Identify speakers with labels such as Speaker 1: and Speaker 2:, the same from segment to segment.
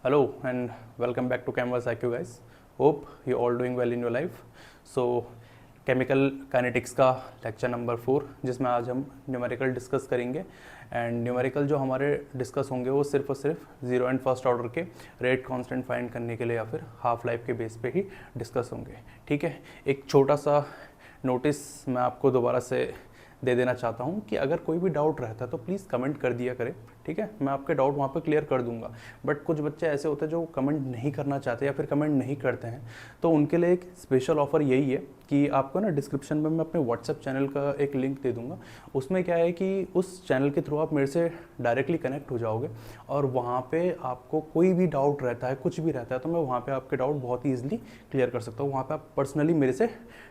Speaker 1: Hello and welcome back to Canvas IQ guys. Hope you all doing well in your life. So chemical kinetics का lecture number 4 जिसमें आज हम numerical discuss करेंगे and numerical जो हमारे discuss होंगे वो सिर्फ और सिर्फ जीरो एंड फर्स्ट ऑर्डर के रेट कांस्टेंट फाइंड करने के लिए या फिर हाफ लाइफ के बेस पे ही डिस्कस होंगे। ठीक है, एक छोटा सा नोटिस मैं आपको दोबारा से दे देना चाहता हूँ कि अगर कोई भी डाउट रहता है तो प्लीज़ कमेंट कर दिया करें। ठीक है, मैं आपके डाउट वहाँ पे क्लियर कर दूंगा। बट कुछ बच्चे ऐसे होते हैं जो कमेंट नहीं करना चाहते या फिर कमेंट नहीं करते हैं, तो उनके लिए एक स्पेशल ऑफर यही है कि आपको ना डिस्क्रिप्शन में मैं अपने व्हाट्सएप चैनल का एक लिंक दे दूंगा। उसमें क्या है कि उस चैनल के थ्रू आप मेरे से डायरेक्टली कनेक्ट हो जाओगे और वहाँ पे आपको कोई भी डाउट रहता है, कुछ भी रहता है, तो मैं वहाँ पे आपके डाउट बहुत ही ईजिली क्लियर कर सकता हूँ। वहाँ पे आप पर्सनली मेरे से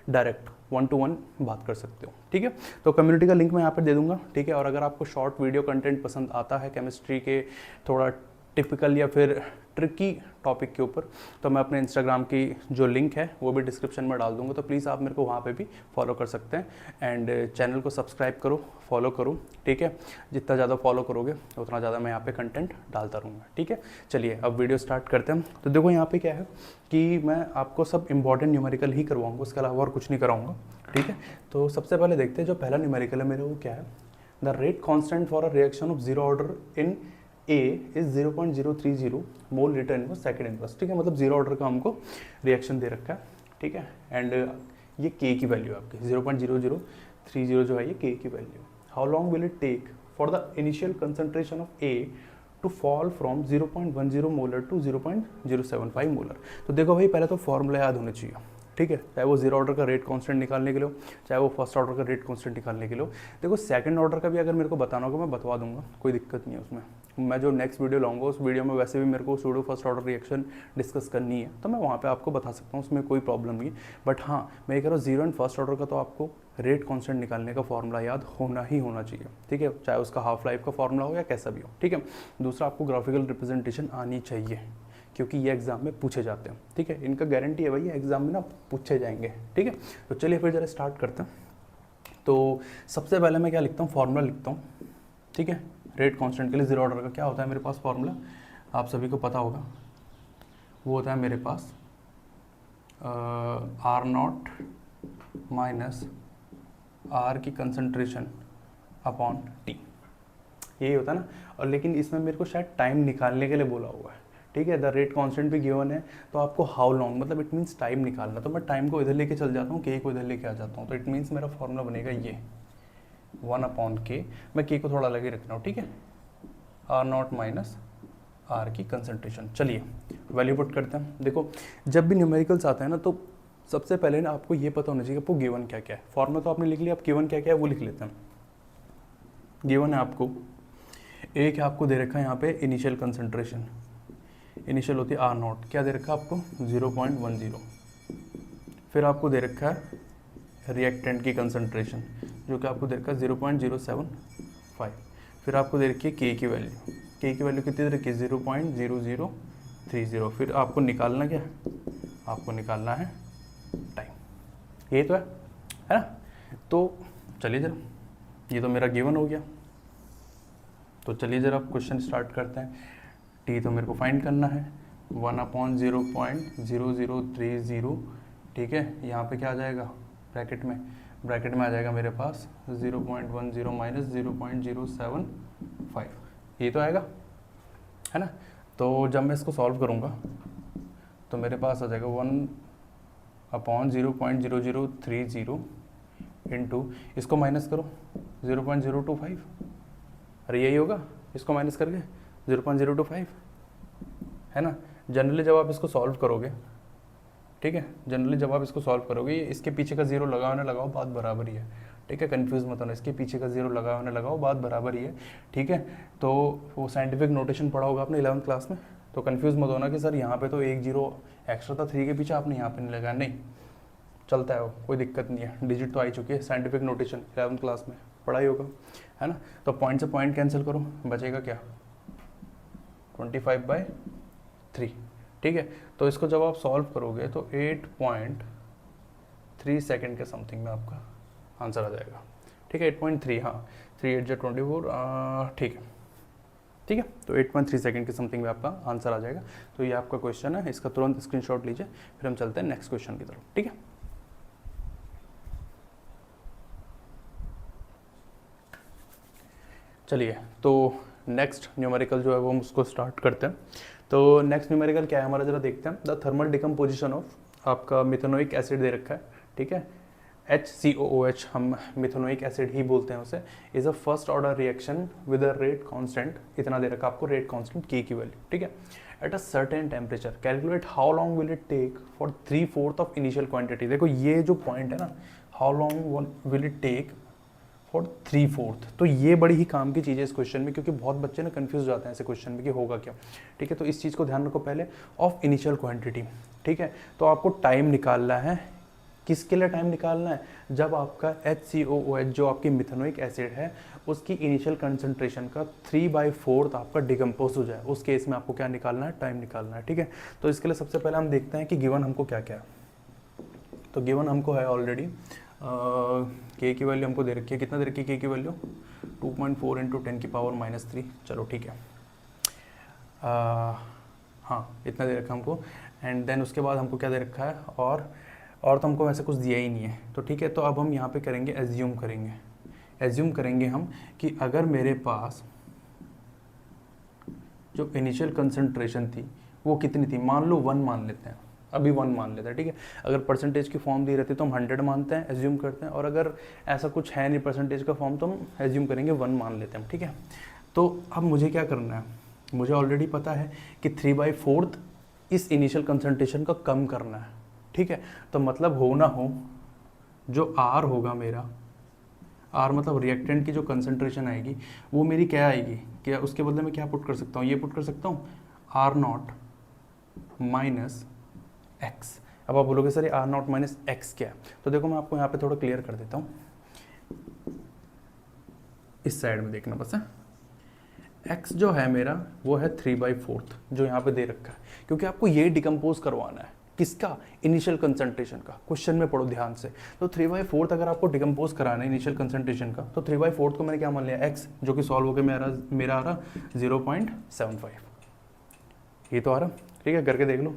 Speaker 1: डायरेक्ट 1-to-1 बात कर सकते हो। ठीक है, तो कम्युनिटी का लिंक मैं यहाँ पर दे दूंगा। ठीक है, और अगर आपको शॉर्ट वीडियो कंटेंट पसंद आता है केमिस्ट्री के थोड़ा टिपिकल या फिर ट्रिकी टॉपिक के ऊपर, तो मैं अपने इंस्टाग्राम की जो लिंक है वो भी डिस्क्रिप्शन में डाल दूंगा, तो प्लीज़ आप मेरे को वहाँ पे भी फॉलो कर सकते हैं एंड चैनल को सब्सक्राइब करो, फॉलो करो। ठीक है, जितना ज़्यादा फॉलो करोगे उतना ज़्यादा मैं यहाँ पे कंटेंट डालता रहूँगा। ठीक है, चलिए अब वीडियो स्टार्ट करते हैं। तो देखो यहाँ पे क्या है कि मैं आपको सब इंपॉर्टेंट न्यूमेरिकल ही करवाऊँगा, उसके अलावा और कुछ नहीं कराऊँगा। ठीक है, तो सबसे पहले देखते हैं जो पहला न्यूमेरिकल है मेरे वो क्या है। The rate constant for a reaction of zero order in A is 0.030 mole litre inverse second inverse. ठीक है, मतलब जीरो ऑर्डर का हमको रिएक्शन दे रखा है। ठीक है, एंड ये K की वैल्यू है आपकी 0.0030 जो है ये K की value. How long will it take for the initial concentration of A to fall from 0.10 molar to 0.075 molar. तो देखो भाई, पहले तो फॉर्मूला याद होना चाहिए। ठीक है, चाहे वो जीरो ऑर्डर का रेट कांस्टेंट निकालने के लिए हो, चाहे वो फर्स्ट ऑर्डर का रेट कांस्टेंट निकालने के लिए हो। देखो सेकंड ऑर्डर का भी अगर मेरे को बताना होगा मैं बता दूंगा, कोई दिक्कत नहीं है उसमें। मैं जो नेक्स्ट वीडियो लाऊंगा उस वीडियो में वैसे भी मेरे को pseudo first order reaction discuss करनी है, तो मैं वहाँ पे आपको बता सकता हूँ, उसमें कोई प्रॉब्लम नहीं है। बट हाँ, मैं ये कह रहा हूँ जीरो एंड फर्स्ट ऑर्डर का तो आपको रेट कांस्टेंट निकालने का फॉर्मूला याद होना ही होना चाहिए। ठीक है, चाहे उसका हाफ लाइफ का फॉर्मूला हो या कैसा भी हो। ठीक है, दूसरा आपको ग्राफिकल रिप्रेजेंटेशन आनी चाहिए, क्योंकि ये एग्जाम में पूछे जाते हैं। ठीक है, इनका गारंटी है भाई एग्जाम में ना पूछे जाएंगे। ठीक है, तो चलिए फिर जरा स्टार्ट करते हैं। तो सबसे पहले मैं क्या लिखता हूँ, फॉर्मूला लिखता हूँ। ठीक है, रेट कांस्टेंट के लिए जीरो ऑर्डर का क्या होता है मेरे पास फॉर्मूला, आप सभी को पता होगा। वो होता है मेरे पास R0 माइनस R की कंसंट्रेशन अपॉन T, यही होता है ना। और लेकिन इसमें मेरे को शायद टाइम निकालने के लिए बोला हुआ है। ठीक है, द रेट कांस्टेंट भी गिवन है, तो आपको हाउ लॉन्ग मतलब इट मीन्स टाइम निकालना। तो मैं टाइम को इधर लेके चल जाता हूँ, के को इधर लेके आ जाता हूँ, तो इट मीन्स मेरा फॉर्मूला बनेगा ये 1/k। मैं के को थोड़ा अलग ही रख रहा हूँ। ठीक है, R0 माइनस R की कंसंट्रेशन। चलिए वैल्यू पुट करते हैं। देखो जब भी न्यूमेरिकल्स आते हैं ना, तो सबसे पहले ना आपको ये पता होना चाहिए आपको गिवन क्या क्या है। फॉर्मूला तो आपने लिख लिया, आप गिवन क्या क्या है वो लिख लेते हैं। गिवन है आपको एक है, आपको दे रखा है यहाँ पे इनिशियल कंसंट्रेशन, इनिशियल होती है R0, क्या दे रखा है आपको 0.10। फिर आपको दे रखा है रिएक्टेंट की कंसंट्रेशन जो कि आपको दे रखा है 0.075। फिर आपको दे रखी है के की वैल्यू, के की वैल्यू कितनी दे रखी है 0.0030। फिर आपको निकालना क्या है, आपको निकालना है टाइम। यही तो है ना। तो चलिए जरा, ये तो मेरा गिवन हो गया। तो चलिए जरा क्वेश्चन स्टार्ट करते हैं। टी तो मेरे को फाइंड करना है 1/0.0030। ठीक है, यहाँ पे क्या आ जाएगा ब्रैकेट में आ जाएगा मेरे पास 0.10 माइनस 0.075, ये तो आएगा है ना। तो जब मैं इसको सॉल्व करूँगा तो मेरे पास आ जाएगा 1/0.0030 इंटू, इसको माइनस करो 0.025, अरे यही होगा, इसको माइनस करके 0.025 है ना। जनरली जब आप इसको सॉल्व करोगे, ठीक है, जनरली जब आप इसको सॉल्व करोगे, इसके पीछे का जीरो लगाओ ना लगाओ बात बराबर ही है। ठीक है, कंफ्यूज मत होना, इसके पीछे का जीरो लगाओ ना लगाओ बात बराबर ही है। ठीक है, तो वो साइंटिफिक नोटेशन पढ़ा होगा आपने 11th क्लास में, तो कंफ्यूज मत होना कि सर यहाँ पे तो एक जीरो एक्स्ट्रा था 3 के पीछे, आपने यहाँ पे नहीं लगाया। नहीं, चलता है वो, कोई दिक्कत नहीं है, डिजिट तो आई चुकी है। साइंटिफिक नोटेशन 11th क्लास में पढ़ाई होगा है ना। तो पॉइंट से पॉइंट कैंसिल करो, बचेगा क्या 25/3। ठीक है, तो इसको जब आप सॉल्व करोगे तो 8.3 सेकेंड के समथिंग में आपका आंसर आ जाएगा। ठीक है, 8.3, हाँ 3 8 24, ठीक है। ठीक है, तो 8.3 सेकंड के समथिंग में आपका आंसर आ जाएगा। तो ये आपका क्वेश्चन है, इसका तुरंत स्क्रीनशॉट लीजिए, फिर हम चलते हैं नेक्स्ट क्वेश्चन की तरफ। ठीक है, चलिए तो नेक्स्ट न्यूमेरिकल जो है वो हम उसको स्टार्ट करते हैं। तो नेक्स्ट न्यूमेरिकल क्या है हमारा, जरा देखते हैं। द थर्मल डिकम्पोजिशन ऑफ आपका मिथेनोइक एसिड दे रखा है, ठीक है, HCOOH, हम मिथेनोइक एसिड ही बोलते हैं उसे, is a first order reaction with a rate constant, इतना दे रखा आपको रेट कांस्टेंट K की वैल्यू, ठीक है, at a certain temperature, calculate how long will it take for 3/4 of initial quantity. देखो ये जो पॉइंट है ना, how long will it take for 3/4, तो ये बड़ी ही काम की चीज़ है इस क्वेश्चन में, क्योंकि बहुत बच्चे ना कंफ्यूज हो जाते हैं ऐसे क्वेश्चन में कि होगा क्या। ठीक है, तो इस चीज़ को ध्यान रखो पहले, ऑफ इनिशियल क्वांटिटी। ठीक है, तो आपको टाइम निकालना है, किसके लिए टाइम निकालना है, जब आपका HCOOH जो आपकी मिथेनोइक एसिड है उसकी इनिशियल कंसंट्रेशन का 3/4 आपका डिकम्पोज हो जाए, उस केस में आपको क्या निकालना है, टाइम निकालना है। ठीक है, तो इसके लिए सबसे पहले हम देखते हैं कि गिवन हमको क्या क्या है। तो गिवन हमको है ऑलरेडी K की वैल्यू हमको दे रखी है, कितना दे रखी है K की वैल्यू, 2.4 × 10⁻³ चलो ठीक है, हाँ इतना दे रखा हमको। एंड देन उसके बाद हमको क्या दे रखा है, और तो हमको वैसे कुछ दिया ही नहीं है। तो ठीक है, तो अब हम यहाँ पे करेंगे एज्यूम करेंगे हम कि अगर मेरे पास जो इनिशियल कंसंट्रेशन थी वो कितनी थी, मान लो 1 मान लेते हैं, अभी 1 मान लेते हैं। ठीक है, अगर परसेंटेज की फॉर्म दी रहती तो हम 100 मानते हैं, एज्यूम करते हैं, और अगर ऐसा कुछ है नहीं परसेंटेज का फॉर्म तो हम एज्यूम करेंगे 1 मान लेते हैं। ठीक है, तो अब मुझे क्या करना है, मुझे ऑलरेडी पता है कि 3/4 इस इनिशियल कंसंट्रेशन का कम करना है। ठीक है, तो मतलब हो ना हो जो R होगा मेरा, R मतलब रिएक्टेंट की जो कंसंट्रेशन आएगी वो मेरी क्या आएगी, क्या उसके बदले में क्या पुट कर सकता हूँ, ये पुट कर सकता हूँ R0 माइनस एक्स। अब आप बोलोगे सर ये R0 माइनस एक्स क्या है, तो देखो मैं आपको यहाँ पे थोड़ा क्लियर कर देता हूँ, इस साइड में देखना बस है। x जो है मेरा वो है 3/4 जो यहाँ पे दे रखा है, क्योंकि आपको ये डिकम्पोज करवाना है, किसका, इनिशियल कंसंट्रेशन का। क्वेश्चन में पढ़ो ध्यान से, तो 3/4 अगर आपको डिकम्पोज कराना है इनिशियल कंसंट्रेशन का, तो 3/4 को मैंने क्या मान लिया, x, जो कि सॉल्व होकर मेरा आ रहा 0.75, ये तो आ रहा। ठीक है, करके देख लो,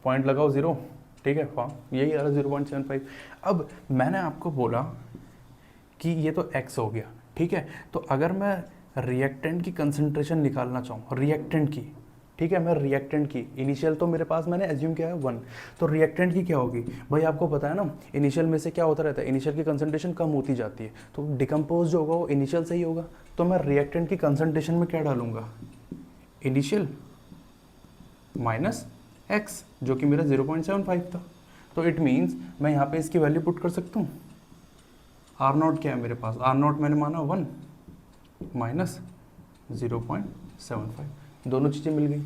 Speaker 1: पॉइंट लगाओ 0, ठीक है, हाँ यही आ रहा 0.75। अब मैंने आपको बोला कि ये तो x हो गया, ठीक है, तो अगर मैं रिएक्टेंट की कंसंट्रेशन निकालना चाहूँ, रिएक्टेंट की, ठीक है, मैं रिएक्टेंट की इनिशियल तो मेरे पास मैंने एज्यूम किया है 1, तो रिएक्टेंट की क्या होगी भाई, आपको पता है ना इनिशियल में से क्या होता रहता है, इनिशियल की कंसंट्रेशन कम होती जाती है, तो डिकम्पोज जो होगा वो इनिशियल से ही होगा। तो मैं रिएक्टेंट की कंसंट्रेशन में क्या डालूंगा, इनिशियल माइनस एक्स, जो कि मेरा 0.75 था। तो इट मीन्स मैं यहाँ पे इसकी वैल्यू पुट कर सकता हूँ, R0 क्या है मेरे पास, R0 मैंने माना 1 माइनस 0.75, दोनों चीज़ें मिल गई,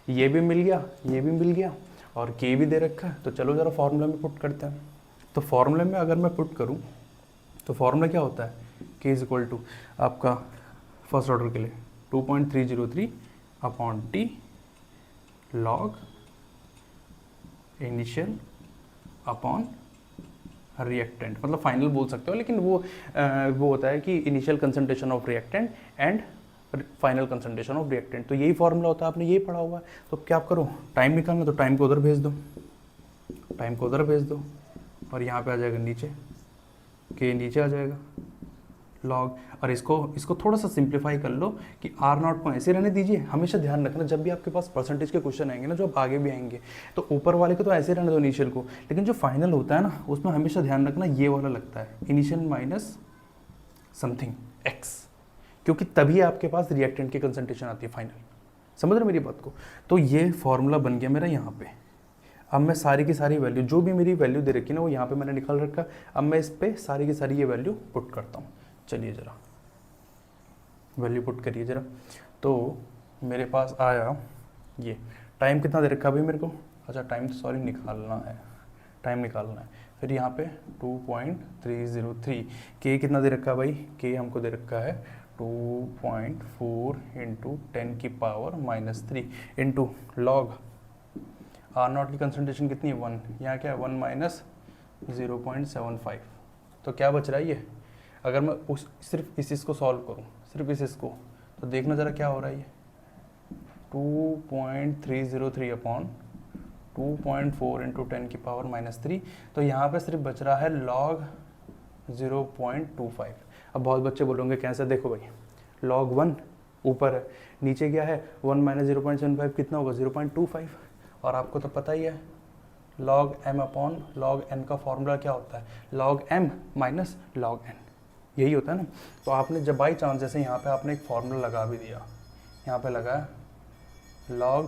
Speaker 1: ये भी मिल गया, ये भी मिल गया, और K भी दे रखा है। तो चलो ज़रा फॉर्मूला में पुट करते हैं। तो फॉर्मूले में अगर मैं पुट करूँ तो फॉर्मूला क्या होता है, K इज इक्वल टू आपका फर्स्ट ऑर्डर के लिए 2.303 upon T log initial upon reactant, मतलब फाइनल बोल सकते हो, लेकिन वो होता है कि initial concentration of reactant and final concentration of reactant. तो यही फॉर्मूला होता है, आपने यही पढ़ा हुआ है। तो क्या आप करो, टाइम निकालना, तो टाइम को उधर भेज दो, टाइम को उधर भेज दो, और यहाँ पे आ जाएगा नीचे, के नीचे आ जाएगा लॉग, और इसको थोड़ा सा सिंप्लीफाई कर लो कि R0 को ऐसे रहने दीजिए। हमेशा ध्यान रखना जब भी आपके पास परसेंटेज के क्वेश्चन आएंगे ना, जो अब आगे भी आएंगे, तो ऊपर वाले को तो ऐसे रहने दो इनिशियल को, लेकिन जो फाइनल होता है ना उसमें हमेशा ध्यान रखना ये वाला लगता है, इनिशियल माइनस समथिंग एक्स, क्योंकि तभी आपके पास रिएक्टेंट की कंसंट्रेशन आती है फाइनल। समझ रहे मेरी बात को। तो ये फॉर्मूला बन गया मेरा यहाँ पे। अब मैं सारी की सारी वैल्यू, जो भी मेरी वैल्यू दे रखी ना वो यहाँ पे मैंने निकाल रखा। अब मैं इस पे सारी की सारी ये वैल्यू पुट करता हूँ। चलिए जरा वैल्यू पुट करिए जरा। तो मेरे पास आया ये, टाइम कितना दे रखा अभी मेरे को, अच्छा टाइम तो सॉरी निकालना है, टाइम निकालना है। फिर यहाँ पे 2.303, के कितना दे रखा है भाई, के हमको दे रखा है 2.4 × 10⁻³ इंटू लॉग R0 की कंसंट्रेशन कितनी है 1, यहाँ क्या है 1 माइनस 0.75। तो क्या बच रहा है ये, अगर मैं सिर्फ इस को सॉल्व करूँ, सिर्फ इसको, तो देखना ज़रा क्या हो रहा है ये, 2.303 अपॉन 2.4 इंटू 10⁻³ तो यहाँ पे सिर्फ बच रहा है log 0.25। अब बहुत बच्चे बोलोगे कैसे, देखो भाई log 1 ऊपर है, नीचे क्या है 1 माइनस 0.75 कितना होगा 0.25, और आपको तो पता ही है log m upon log n का फॉर्मूला क्या होता है, log m minus log n, यही होता है ना। तो आपने जब बाई चांस जैसे यहाँ पे आपने एक फॉर्मूला लगा भी दिया, यहाँ पे लगाया log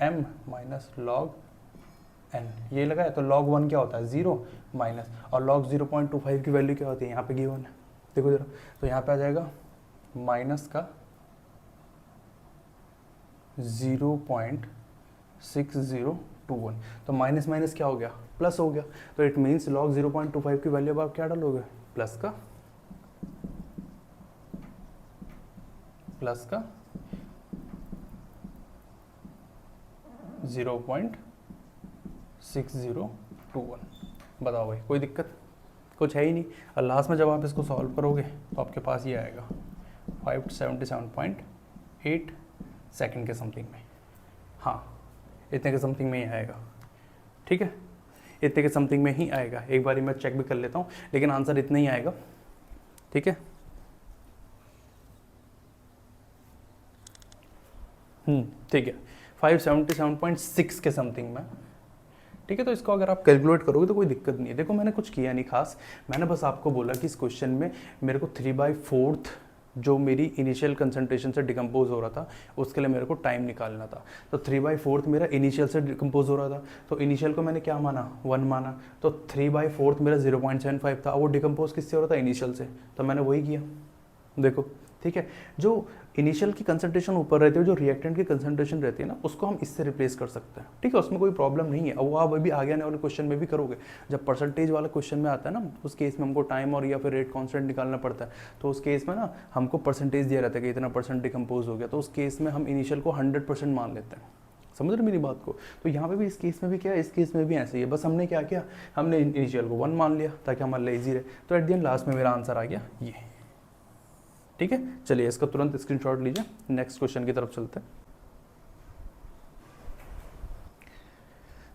Speaker 1: m minus log n, ये लगाया तो log 1 क्या होता है 0 माइनस, और log 0.25 की वैल्यू क्या होती है यहाँ पे गिवन है, देखो जरा, तो यहाँ पे आ जाएगा माइनस का 0.6021, तो माइनस माइनस क्या हो गया प्लस हो गया, तो इट मीन्स log 0.25 की वैल्यू अब आप क्या डालोगे प्लस का 0.6021। बताओ भाई कोई दिक्कत, कुछ है ही नहीं। और लास्ट में जब आप इसको सॉल्व करोगे तो आपके पास ये आएगा 577.8 सेकंड के समथिंग में, हाँ इतने के समथिंग में ही आएगा, ठीक है इतने के समथिंग में ही आएगा। एक बारी मैं चेक भी कर लेता हूँ, लेकिन आंसर इतना ही आएगा, ठीक है। ठीक है 577.6 के समथिंग में, ठीक है। तो इसको अगर आप कैलकुलेट करोगे तो कोई दिक्कत नहीं है। देखो मैंने कुछ किया नहीं खास, मैंने बस आपको बोला कि इस क्वेश्चन में मेरे को 3/4 जो मेरी इनिशियल कंसंट्रेशन से डिकम्पोज हो रहा था उसके लिए मेरे को टाइम निकालना था। तो 3/4 मेरा इनिशियल से डिकम्पोज हो रहा था, तो इनिशियल को मैंने क्या माना 1 माना, तो 3/4 मेरा 0.75 था, वो डिकम्पोज किससे हो रहा था इनिशियल से, तो मैंने वही किया। देखो ठीक है, जो इनिशियल की कंसंट्रेशन ऊपर रहती है, जो रिएक्टेंट की कंसंट्रेशन रहती है ना, उसको हम इससे रिप्लेस कर सकते हैं, ठीक है उसमें कोई प्रॉब्लम नहीं है। अब वो आप अभी आगे आने वाले क्वेश्चन में भी करोगे, जब परसेंटेज वाला क्वेश्चन में आता है ना, उस केस में हमको टाइम और या फिर रेट कांस्टेंट निकालना पड़ता है, तो उस केस में ना हमको परसेंटेज दिया रहता है कि इतना परसेंट डिकम्पोज हो गया, तो उस केस में हम इनिशियल को 100% मान लेते हैं। समझ रहे मेरी बात को। तो यहाँ पे भी इस केस में भी क्या है, इस केस में भी ऐसे ही है, बस हमने क्या किया, हमने इनिशियल को 1 मान लिया ताकि हमारा इजी रहे। तो एट द एंड लास्ट में मेरा आंसर आ गया ये, ठीक है। चलिए इसका तुरंत स्क्रीनशॉट लीजिए, नेक्स्ट क्वेश्चन की तरफ चलते हैं।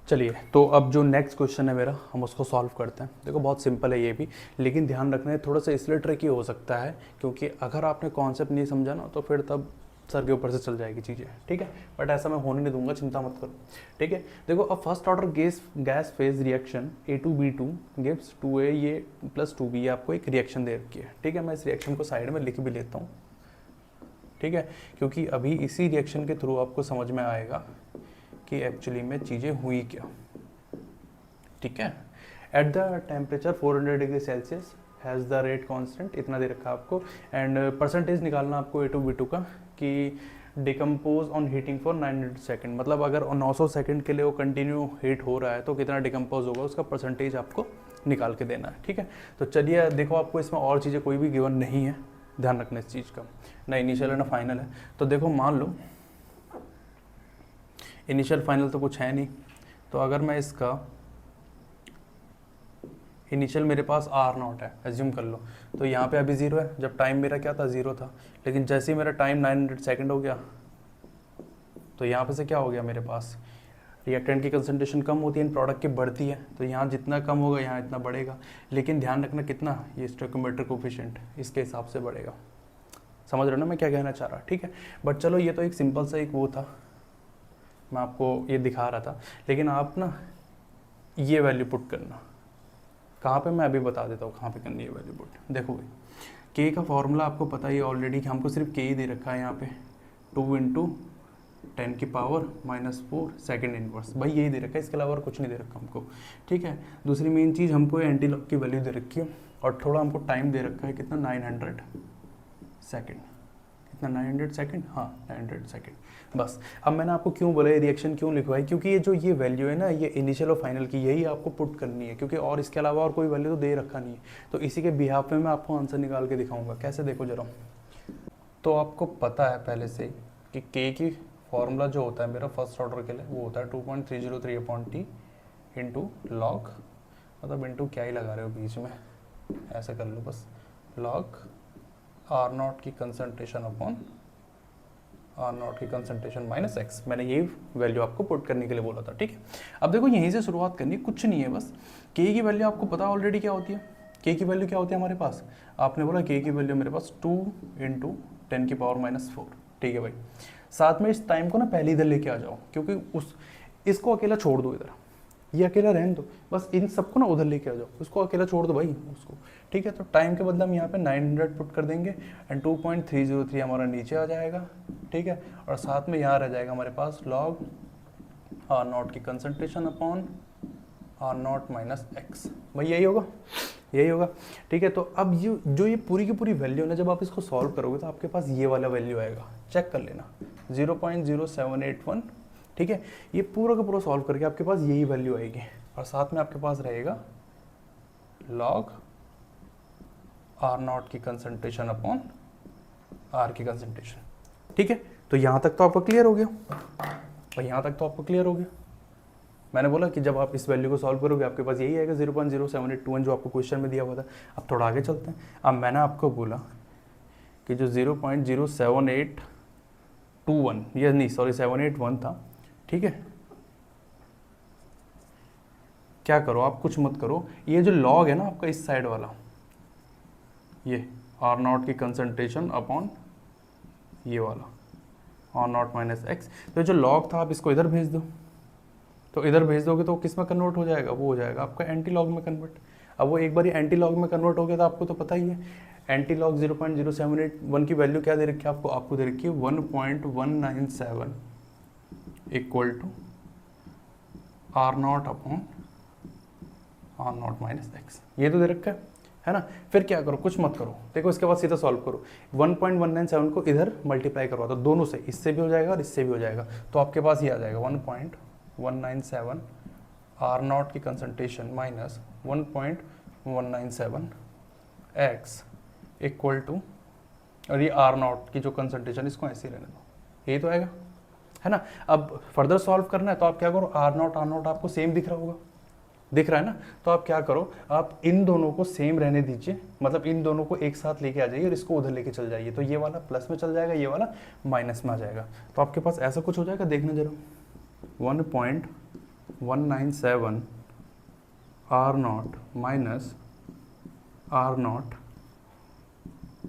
Speaker 1: चलिए तो अब जो नेक्स्ट क्वेश्चन है मेरा, हम उसको सॉल्व करते हैं। देखो बहुत सिंपल है ये भी, लेकिन ध्यान रखना है थोड़ा सा इसलिए ट्रिकी हो सकता है क्योंकि अगर आपने कॉन्सेप्ट नहीं समझा ना तो फिर तब सर के ऊपर से चल जाएगी चीज़ें, ठीक है। बट ऐसा मैं होने नहीं दूंगा, चिंता मत करो, ठीक है। देखो अब first order gas phase reaction A2B2 gives 2A ये प्लस 2B, ये आपको एक रिएक्शन दे रखी है, ठीक है। मैं इस रिएक्शन को साइड में लिख भी लेता हूँ, ठीक है, क्योंकि अभी इसी रिएक्शन के थ्रू आपको समझ में आएगा कि एक्चुअली में चीज़ें हुई क्या, ठीक है। At the temperature 400 degree Celsius has the rate constant, इतना दे रखा है आपको, एंड परसेंटेज निकालना आपको A2B2 का कि decompose on heating for 900 second, मतलब अगर 900 सेकेंड के लिए वो कंटिन्यू हीट हो रहा है तो कितना डिकम्पोज होगा उसका परसेंटेज आपको निकाल के देना है, ठीक है। तो चलिए देखो आपको इसमें और चीज़ें कोई भी गिवन नहीं है, ध्यान रखना इस चीज़ का, ना इनिशियल है ना फाइनल है। तो देखो मान लो इनिशियल फाइनल तो कुछ है नहीं, तो अगर मैं इसका इनिशियल मेरे पास R0 है, एज्यूम कर लो, तो यहाँ पे अभी 0 है, जब टाइम मेरा क्या था 0 था, लेकिन जैसे ही मेरा टाइम 900 सेकेंड हो गया तो यहाँ पे से क्या हो गया, मेरे पास रिएक्टेंट की कंसंट्रेशन कम होती है, प्रोडक्ट की बढ़ती है, तो यहाँ जितना कम होगा यहाँ इतना बढ़ेगा, लेकिन ध्यान रखना कितना, ये स्टोइकोमेट्रिक कोफिशिएंट इसके हिसाब से बढ़ेगा। समझ रहे हो ना मैं क्या कहना चाह रहा, ठीक है। बट चलो ये तो एक सिंपल सा एक वो था, मैं आपको ये दिखा रहा था, लेकिन आप ना ये वैल्यू पुट करना कहाँ पे, मैं अभी बता देता हूँ कहाँ पे करनी है वैल्यू पुट। देखो भाई के का फॉर्मूला आपको पता ही है ऑलरेडी कि हमको सिर्फ के ही दे रखा है यहाँ पे 2 इंटू 10⁻⁻4 सेकेंड इनवर्स, भाई यही दे रखा है, इसके अलावा और कुछ नहीं दे रखा हमको, ठीक है। दूसरी मेन चीज़ हमको एंटी लॉग की वैल्यू दे रखी है और थोड़ा हमको टाइम दे रखा है कितना 900 सेकेंड, कितना 900 सेकेंड, हाँ 900 सेकेंड बस। अब मैंने आपको क्यों बोला ये रिएक्शन क्यों लिखवाई, क्योंकि ये जो ये वैल्यू है ना, ये इनिशियल और फाइनल की, यही आपको पुट करनी है, क्योंकि और इसके अलावा और कोई वैल्यू तो दे रखा नहीं है। तो इसी के बिहाफ में मैं आपको आंसर निकाल के दिखाऊंगा कैसे, देखो जरा। तो आपको पता है पहले से कि के की फॉर्मूला जो होता है मेरा फर्स्ट ऑर्डर के लिए वो होता है 2.303/T इंटू लॉग, मतलब इंटू क्या ही लगा रहे हो बीच में, ऐसे कर लो बस, लॉग R0 की कंसंट्रेशन अपॉन आर नॉट की कंसंट्रेशन माइनस एक्स। मैंने यही वैल्यू आपको पुट करने के लिए बोला था, ठीक है। अब देखो यहीं से शुरुआत करनी है, कुछ नहीं है, बस के की वैल्यू आपको पता ऑलरेडी क्या होती है। के की वैल्यू क्या होती है हमारे पास, आपने बोला के की वैल्यू मेरे पास 2 × 10⁻⁴, ठीक है भाई। साथ में इस टाइम को ना पहले इधर लेके आ जाओ, क्योंकि इसको अकेला छोड़ दो, इधर ये अकेला रहने दो, बस इन सबको ना उधर लेके आ जाओ, उसको अकेला छोड़ दो भाई उसको, ठीक है। तो टाइम के बदले हम यहाँ पे 900 पुट कर देंगे एंड 2.303 हमारा नीचे आ जाएगा, ठीक है। और साथ में यहाँ रह जाएगा हमारे पास लॉग आर नॉट की concentration upon R naught minus X, भाई यही होगा, यही होगा, ठीक है। तो अब ये पूरी की पूरी वैल्यू ना, जब आप इसको सॉल्व करोगे तो आपके पास ये वाला वैल्यू आएगा, चेक कर लेना 0.0781, ठीक है। ये पूरा का पूरा सॉल्व करके आपके पास यही वैल्यू आएगी और साथ में आपके पास रहेगा लॉग आर नॉट की कंसंट्रेशन अपॉन आर की कंसंट्रेशन, ठीक है। तो यहाँ तक तो आपको क्लियर हो गया भाई, यहाँ तक तो आपको क्लियर हो गया। मैंने बोला कि जब आप इस वैल्यू को सॉल्व करोगे आपके पास यही आएगा 0.07821 जो आपको क्वेश्चन में दिया हुआ था। अब थोड़ा आगे चलते हैं। अब मैंने आपको बोला कि जो 0.07821 ये नहीं सॉरी 781 था, ठीक है। क्या करो आप, कुछ मत करो, ये जो लॉग है ना आपका इस साइड वाला, ये आर नॉट की कंसंट्रेशन अपॉन ये वाला आर नॉट माइनस एक्स, तो जो लॉग था आप इसको इधर भेज दो, तो इधर भेज दोगे तो किस में कन्वर्ट हो जाएगा, वो हो जाएगा आपका एंटी लॉग में कन्वर्ट। अब वो एक बार एंटी लॉग में कन्वर्ट हो गया तो आपको तो पता ही है, एंटी लॉग 0.0781 की वैल्यू क्या दे रखी है आपको दे रखी है 1.197 equal to R naught upon R naught minus X, ये तो दे रखा है ना। फिर क्या करो, कुछ मत करो, देखो इसके बाद सीधा सॉल्व करो, 1.197 को इधर मल्टीप्लाई करवा दो दोनों से, इससे भी हो जाएगा और इससे भी हो जाएगा, तो आपके पास ये आ जाएगा 1.197 आर नॉट की concentration minus 1.197 X equal to, और ये आर नॉट की जो कंसंट्रेशन इसको ऐसे ही रहने दो, यही तो आएगा, है ना। अब फर्दर सॉल्व करना है तो आप क्या करो, आर नॉट आपको सेम दिख रहा होगा, दिख रहा है ना, तो आप क्या करो, आप इन दोनों को सेम रहने दीजिए, मतलब इन दोनों को एक साथ लेके आ जाइए और इसको उधर लेके चल जाइए, तो ये वाला प्लस में चल जाएगा, ये वाला माइनस में आ जाएगा, तो आपके पास ऐसा कुछ हो जाएगा, देखना जरा 1.197 R naught minus R naught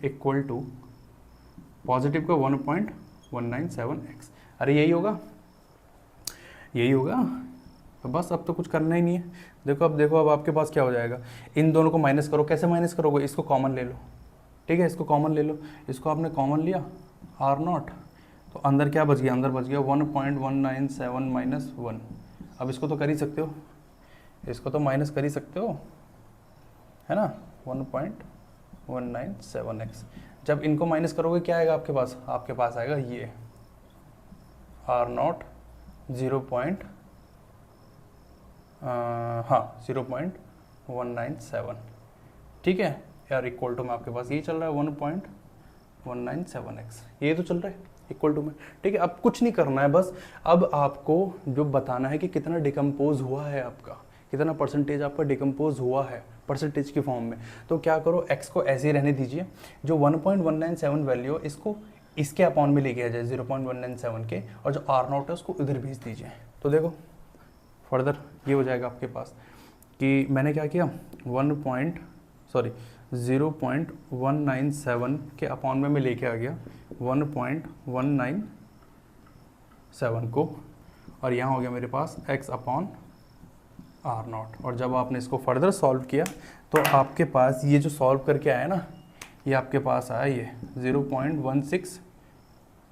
Speaker 1: equal to positive का 1.197 एक्स, अरे यही होगा, यही होगा। तो बस अब तो कुछ करना ही नहीं है। देखो अब आपके पास क्या हो जाएगा, इन दोनों को माइनस करो, कैसे माइनस करोगे, इसको कॉमन ले लो, ठीक है, इसको कॉमन ले लो, इसको आपने कॉमन लिया आर नॉट, तो अंदर क्या बच गया, अंदर बच गया 1.197 माइनस 1। अब इसको तो कर ही सकते हो, इसको तो माइनस कर ही सकते हो, है ना, 1.197x। जब इनको माइनस करोगे क्या आएगा आपके पास आएगा ये आर नॉट 0.197, ठीक है यार, इक्वल टू में आपके पास ये चल रहा है 1.197x, ये तो चल रहा है इक्वल टू में, ठीक है। अब कुछ नहीं करना है, बस अब आपको जो बताना है कि कितना डिकम्पोज हुआ है आपका, कितना परसेंटेज आपका डिकम्पोज हुआ है परसेंटेज की फॉर्म में। तो क्या करो, x को ऐसे ही रहने दीजिए, जो 1.197 वैल्यू है इसको इसके अपॉन में लेके आ जाए 0.197 के, और जो आर नॉट है उसको उधर भेज दीजिए। तो देखो फर्दर ये हो जाएगा आपके पास कि मैंने क्या किया 0.197 के अपॉन में मैं लेके आ गया 1.197 को, और यहाँ हो गया मेरे पास x अपॉन आर नॉट। और जब आपने इसको फर्दर सॉल्व किया तो आपके पास ये जो सॉल्व करके आया ना, ये आपके पास आया ये 0.16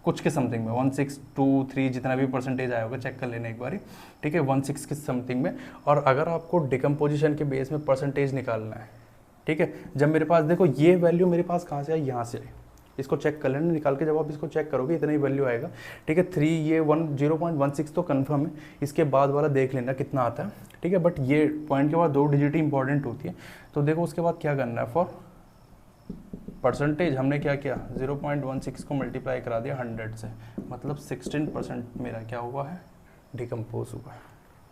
Speaker 1: कुछ के समथिंग में, 1623 जितना भी परसेंटेज आया होगा, चेक कर लेना एक बारी, ठीक है, 16 के समथिंग में। और अगर आपको डिकम्पोजिशन के बेस में परसेंटेज निकालना है, ठीक है, जब मेरे पास देखो ये वैल्यू मेरे पास कहाँ से आई, यहाँ से आई, इसको चेक कर लेना निकाल के, जब आप इसको चेक करोगे इतना ही वैल्यू आएगा, ठीक है। 0.16 तो कन्फर्म है, इसके बाद वाला देख लेना कितना आता है, ठीक है। बट ये पॉइंट के बाद 2 डिजिट इंपॉर्टेंट होती है, तो देखो उसके बाद क्या करना है, फॉर परसेंटेज हमने क्या किया 0.16 को मल्टीप्लाई करा दिया 100 से, मतलब 16% मेरा क्या हुआ है, डिकम्पोज हुआ है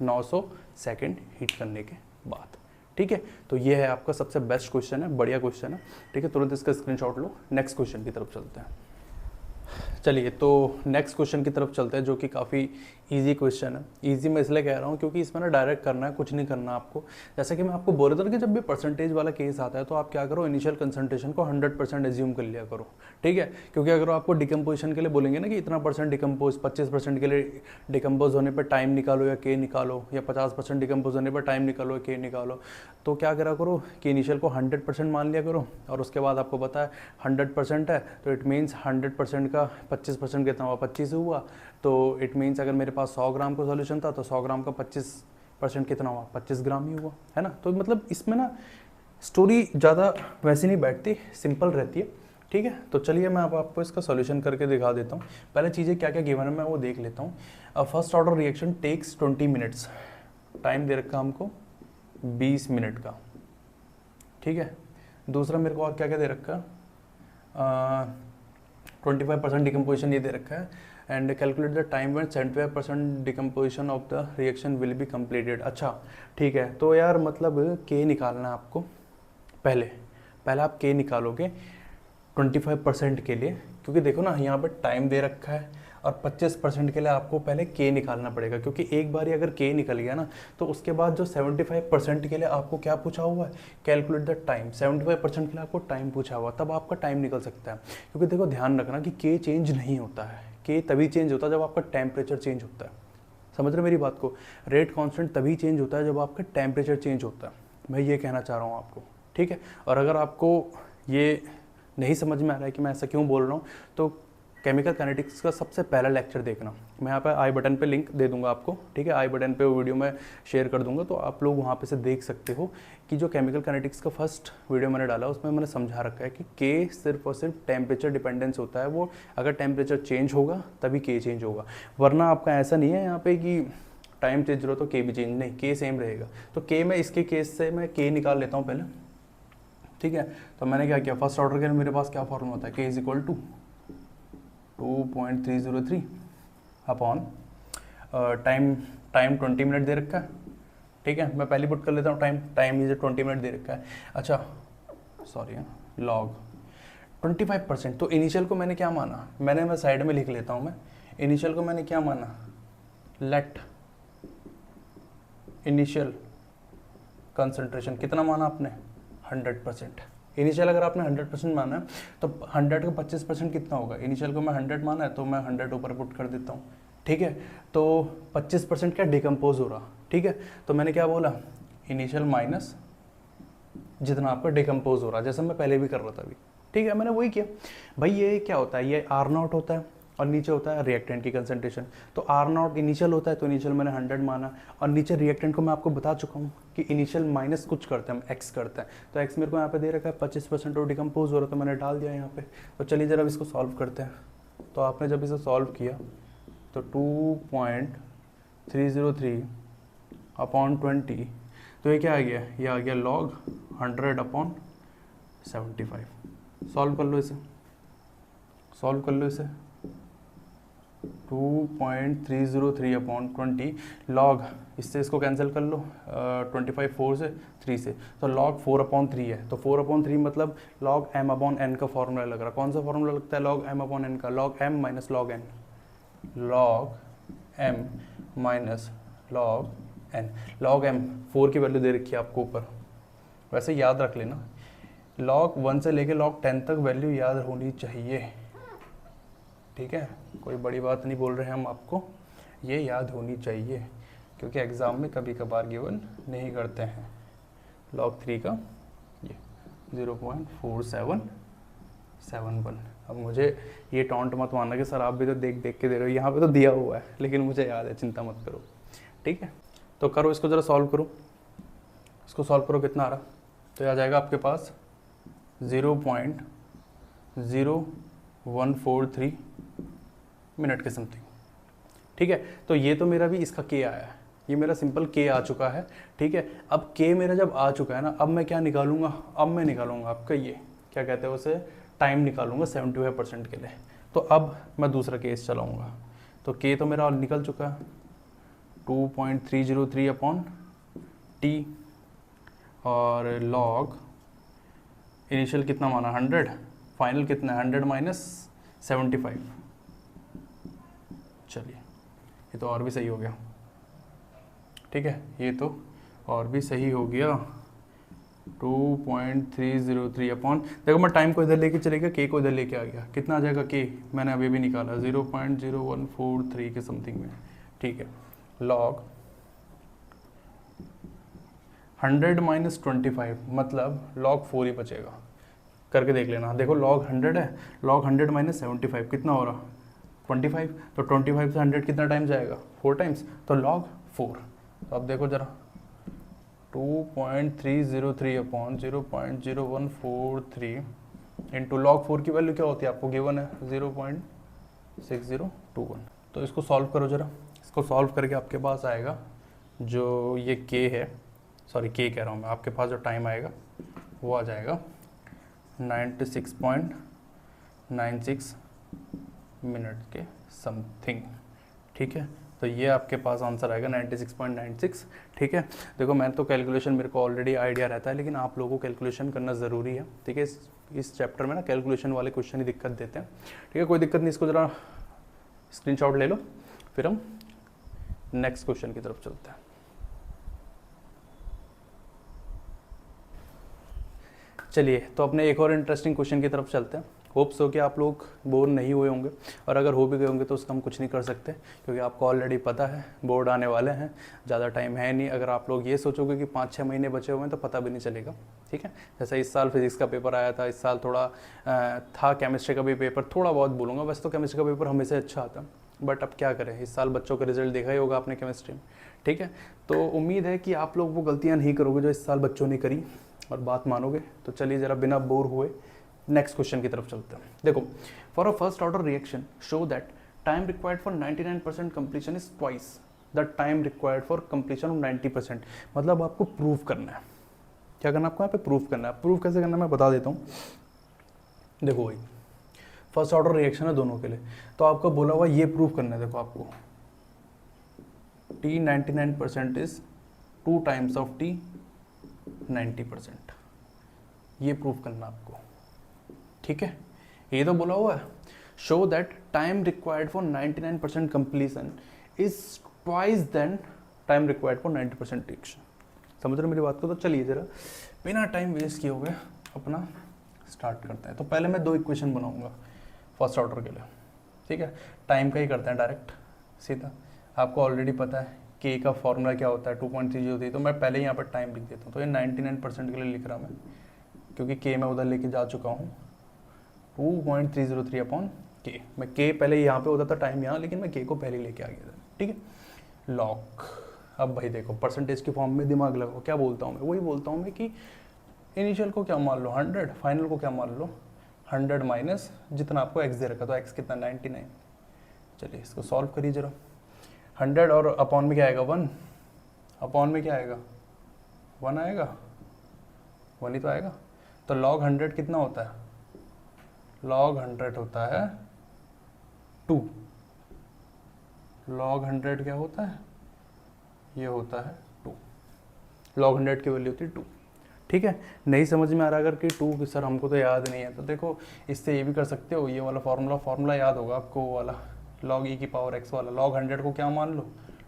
Speaker 1: 900 सेकेंड हीट करने के बाद, ठीक है। तो ये है आपका सबसे बेस्ट क्वेश्चन है, बढ़िया क्वेश्चन है, ठीक है। तुरंत इसका स्क्रीनशॉट लो, नेक्स्ट क्वेश्चन की तरफ चलते हैं। चलिए तो नेक्स्ट क्वेश्चन की तरफ चलते हैं, जो कि काफ़ी इजी क्वेश्चन है। इजी मैं इसलिए कह रहा हूँ क्योंकि इसमें ना डायरेक्ट करना है, कुछ नहीं करना आपको। जैसे कि मैं आपको बोल रहा था ना कि जब भी परसेंटेज वाला केस आता है तो आप क्या करो, इनिशियल कंसंट्रेशन को 100% एज्यूम कर लिया करो, ठीक है। क्योंकि अगर आपको डिकम्पोजिशन के लिए बोलेंगे ना कि इतना परसेंट डिकम्पोज, 25% के लिए डिकम्पोज होने पर टाइम निकालो या के निकालो, या 50% डिकम्पोज होने पर टाइम निकालो या के निकालो, तो क्या करा करो कि इनिशियल को 100% मान लिया करो। और उसके बाद आपको पता है 100% है तो इट मीन्स 100% का 25% कितना हुआ, 25 हुआ। तो इट मीन्स अगर मेरे पास 100 ग्राम का सॉल्यूशन था तो 100 ग्राम का 25% कितना हुआ, 25 ग्राम ही हुआ, है ना। तो मतलब इसमें ना स्टोरी ज़्यादा वैसी नहीं बैठती, सिंपल रहती है, ठीक है। तो चलिए मैं अब आपको इसका सॉल्यूशन करके दिखा देता हूँ। पहले चीज़ें क्या क्या गिवन है मैं वो देख लेता हूँ। First order reaction takes 20 minutes, time दे रखा हमको 20 मिनट का, ठीक है। दूसरा मेरे को और क्या क्या दे रखा है, 25% डिकम्पोजिशन ये दे रखा है, and calculate the time when 75% decomposition of the reaction will be completed. अच्छा ठीक है, तो यार मतलब के निकालना है आपको। पहले आप के निकालोगे 25% के लिए, क्योंकि देखो ना यहाँ पे टाइम दे रखा है, और 25% के लिए आपको पहले के निकालना पड़ेगा, क्योंकि एक बार अगर के निकल गया ना तो उसके बाद जो 75% के लिए आपको क्या पूछा हुआ है, कैलकुलेट द टाइम। 75% के लिए आपको टाइम पूछा हुआ, तब आपका टाइम निकल सकता है। क्योंकि देखो ध्यान रखना कि के चेंज नहीं होता है, के तभी चेंज होता है जब आपका टेम्परेचर चेंज होता है। समझ रहे मेरी बात को, रेट कांस्टेंट तभी चेंज होता है जब आपका टेम्परेचर चेंज होता है, मैं ये कहना चाह रहा हूँ आपको, ठीक है। और अगर आपको ये नहीं समझ में आ रहा है कि मैं ऐसा क्यों बोल रहा हूँ, तो केमिकल काइनेटिक्स का सबसे पहला लेक्चर देखना, मैं यहाँ पे आई बटन पे लिंक दे दूंगा आपको, ठीक है। आई बटन पे वो वीडियो मैं शेयर कर दूंगा, तो आप लोग वहाँ पे से देख सकते हो कि जो केमिकल काइनेटिक्स का फर्स्ट वीडियो मैंने डाला उसमें मैंने समझा रखा है कि के सिर्फ और सिर्फ टेम्परेचर डिपेंडेंस होता है, वो अगर टेम्परेचर चेंज होगा तभी के चेंज होगा, वरना आपका ऐसा नहीं है यहाँ पे कि टाइम चेंज हो तो के भी चेंज, नहीं, के सेम रहेगा। तो के में इसके केस से मैं के निकाल लेता हूँ पहले, ठीक है। तो मैंने क्या किया, फर्स्ट ऑर्डर के लिए मेरे पास क्या फॉर्मूला होता है, k is equal to 2.303 upon time 20 minute दे रखा है, ठीक है। मैं पहले पुट कर लेता हूँ टाइम इज 20 मिनट दे रखा है। अच्छा सॉरी, लॉग 25%, तो इनिशियल को मैंने क्या माना, मैं साइड में लिख लेता हूँ, मैं इनिशियल को मैंने क्या माना, लेट इनिशियल कंसंट्रेशन कितना माना आपने, 100%। इनिशियल अगर आपने 100% माना है तो 100 का 25% कितना होगा, इनिशियल को मैं 100 माना है तो मैं 100 ऊपर पुट कर देता हूँ, ठीक है। तो 25% क्या डिकम्पोज हो रहा, ठीक है। तो मैंने क्या बोला, इनिशियल माइनस जितना आपका डिकम्पोज हो रहा, जैसा मैं पहले भी कर रहा था अभी, ठीक है। मैंने वही किया भाई, ये क्या होता है, ये R0 होता है और नीचे होता है रिएक्टेंट की कंसंट्रेशन। तो R0 इनिशियल होता है तो इनिशियल मैंने 100 माना, और नीचे रिएक्टेंट को मैं आपको बता चुका हूँ कि इनिशियल माइनस कुछ करते हैं, हम x करते हैं। तो x मेरे को यहाँ पे दे रखा है 25% और डिकम्पोज हो रहा है, तो मैंने डाल दिया यहाँ पे। तो चलिए जरा इसको सॉल्व करते हैं। तो आपने जब इसे सॉल्व किया तो 2.303 अपॉन 20, तो ये क्या आ गया, ये आ गया लॉग 100 अपॉन 75। सॉल्व कर लो इसे, सॉल्व कर लो इसे, 2.303 अपॉन 20 लॉग, इससे इसको कैंसिल कर लो, 25 4 से 3 से, तो लॉग 4/3 है। तो 4/3 मतलब लॉग m अपॉन n का फॉर्मूला लग रहा है। कौन सा फॉर्मूला लगता है, लॉग m अपॉन n का, log m minus log n, log m minus log n। Log m 4 की वैल्यू दे रखी है आपको ऊपर, वैसे याद रख लेना, लॉग 1 से लेके लॉग 10 तक वैल्यू याद होनी चाहिए, ठीक है। कोई बड़ी बात नहीं बोल रहे हैं हम आपको, ये याद होनी चाहिए, क्योंकि एग्ज़ाम में कभी कभार गिवन नहीं करते हैं। लॉग 3 का ये 0.4771। अब मुझे ये टॉन्ट मत मानना कि सर आप भी तो देख देख के दे रहे हो, यहाँ पे तो दिया हुआ है, लेकिन मुझे याद है, चिंता मत करो, ठीक है। तो करो इसको ज़रा सॉल्व करो, इसको सॉल्व करो, कितना आ रहा, तो आ जाएगा आपके पास 0.0143 मिनट के समथिंग, ठीक है। तो ये तो मेरा भी इसका के आया है, ये मेरा सिंपल के आ चुका है, ठीक है। अब के मेरा जब आ चुका है ना, अब मैं क्या निकालूंगा, अब मैं निकालूंगा आपका ये क्या कहते हैं उसे, टाइम निकालूंगा 75% के लिए। तो अब मैं दूसरा केस चलाऊंगा, तो के तो मेरा निकल चुका है 2.303 अपॉन टी, और लॉग इनिशियल कितना माना 100, फाइनल कितना है 100 माइनस 75, चलिए ये तो और भी सही हो गया, ठीक है, ये तो और भी सही हो गया। 2.303 अपॉन, देखो मैं टाइम को इधर लेके चले गया, के को इधर लेके आ गया, कितना आ जाएगा के, मैंने अभी भी निकाला 0.0143 के समथिंग में, ठीक है। लॉग 100 माइनस 25 मतलब लॉग 4 ही बचेगा, करके देख लेना। देखो लॉग 100 है, लॉग 100 माइनस 75 कितना हो रहा 25, तो 25 से 100 कितना टाइम जाएगा 4 टाइम्स, तो लॉग 4। तो अब देखो जरा 2.303 अपॉन 0.0143 इंटू लॉग 4 की वैल्यू क्या होती है आपको गिवन है 0.6021। तो इसको सॉल्व करो जरा, इसको सॉल्व करके आपके पास आएगा जो ये के है, सॉरी के कह रहा हूँ मैं, आपके पास जो टाइम आएगा वो आ जाएगा 96.96 मिनट के समथिंग, ठीक है। तो ये आपके पास आंसर आएगा 96.96, ठीक है। देखो मैं तो कैलकुलेशन मेरे को ऑलरेडी आइडिया रहता है, लेकिन आप लोगों को कैलकुलेशन करना ज़रूरी है, ठीक है। इस चैप्टर में ना कैलकुलेशन वाले क्वेश्चन ही दिक्कत देते हैं, ठीक है। कोई दिक्कत नहीं, इसको ज़रा स्क्रीनशॉट ले लो, फिर हम नेक्स्ट क्वेश्चन की तरफ चलते हैं। चलिए तो अपने एक और इंटरेस्टिंग क्वेश्चन की तरफ चलते हैं। होप्स हो कि आप लोग बोर नहीं हुए होंगे, और अगर हो भी गए होंगे तो उसका हम कुछ नहीं कर सकते, क्योंकि आपको ऑलरेडी पता है बोर्ड आने वाले हैं, ज़्यादा टाइम है नहीं। अगर आप लोग ये सोचोगे कि 5-6 महीने बचे हुए हैं तो पता भी नहीं चलेगा, ठीक है। जैसे इस साल फिजिक्स का पेपर आया था, इस साल थोड़ा था केमिस्ट्री का भी पेपर, थोड़ा बहुत बोलूँगा, वैसे तो केमिस्ट्री का पेपर हमेशा अच्छा आता है, बट अब क्या करें, इस साल बच्चों का रिजल्ट देखा ही होगा आपने केमिस्ट्री में, ठीक है। तो उम्मीद है कि आप लोग वो गलतियाँ नहीं करोगे जो इस साल बच्चों ने करी, और बात मानोगे। तो चलिए ज़रा बिना बोर हुए नेक्स्ट क्वेश्चन की तरफ चलते हैं। देखो, for a first order reaction show that time required for 99% completion is twice the time required for completion of 90%। मतलब आपको प्रूव करना है, क्या करना है आपको यहाँ पे प्रूव करना है। प्रूव कैसे करना है मैं बता देता हूँ। देखो भाई फर्स्ट ऑर्डर रिएक्शन है दोनों के लिए, तो आपको बोला हुआ ये प्रूव करना है। देखो आपको T 99% is 2 times of T 90%, ये प्रूव करना आपको, ठीक है। ये तो बोला हुआ है show that time required for 99% completion is twice than time required for 90% reaction. समझ रहे मेरी बात को। तो चलिए जरा बिना टाइम वेस्ट किए हुए अपना स्टार्ट करते हैं। तो पहले मैं 2 इक्वेशन बनाऊंगा फर्स्ट ऑर्डर के लिए, ठीक है। टाइम का ही करते हैं डायरेक्ट सीधा, आपको ऑलरेडी पता है के का फॉर्मूला क्या होता है 2.303, तो मैं पहले यहाँ पर टाइम लिख देता हूँ। तो ये 99% के लिए लिख रहा मैं, क्योंकि के मैं उधर लेके जा चुका हूँ 2.303 अपॉन के। मैं के पहले यहाँ पे होता था टाइम यहाँ, लेकिन मैं के को पहले लेके आ गया था, ठीक है। लॉग, अब भाई देखो परसेंटेज के फॉर्म में दिमाग लगाओ, क्या बोलता हूँ मैं, वही बोलता हूँ मैं कि इनिशियल को क्या मान लो 100, फाइनल को क्या मान लो 100 माइनस जितना आपको एक्स दे रखा, तो एक्स कितना 99। चलिए इसको सॉल्व करिए जरा। 100 और अपॉन में क्या आएगा 1, अपॉन में क्या आएगा 1 आएगा, 1 ही तो आएगा। तो लॉग 100 कितना होता है, लॉग 100 होता है 2। लॉग 100 क्या होता है, ये होता है 2। लॉग 100 की वैल्यू होती है 2, ठीक है। नहीं समझ में आ रहा अगर कि 2 कि सर हमको तो याद नहीं है, तो देखो इससे ये भी कर सकते हो, ये वाला फॉर्मूला याद होगा आपको, वो वाला लॉग ई की पावर एक्स वाला। लॉग 100 को क्या मान लो,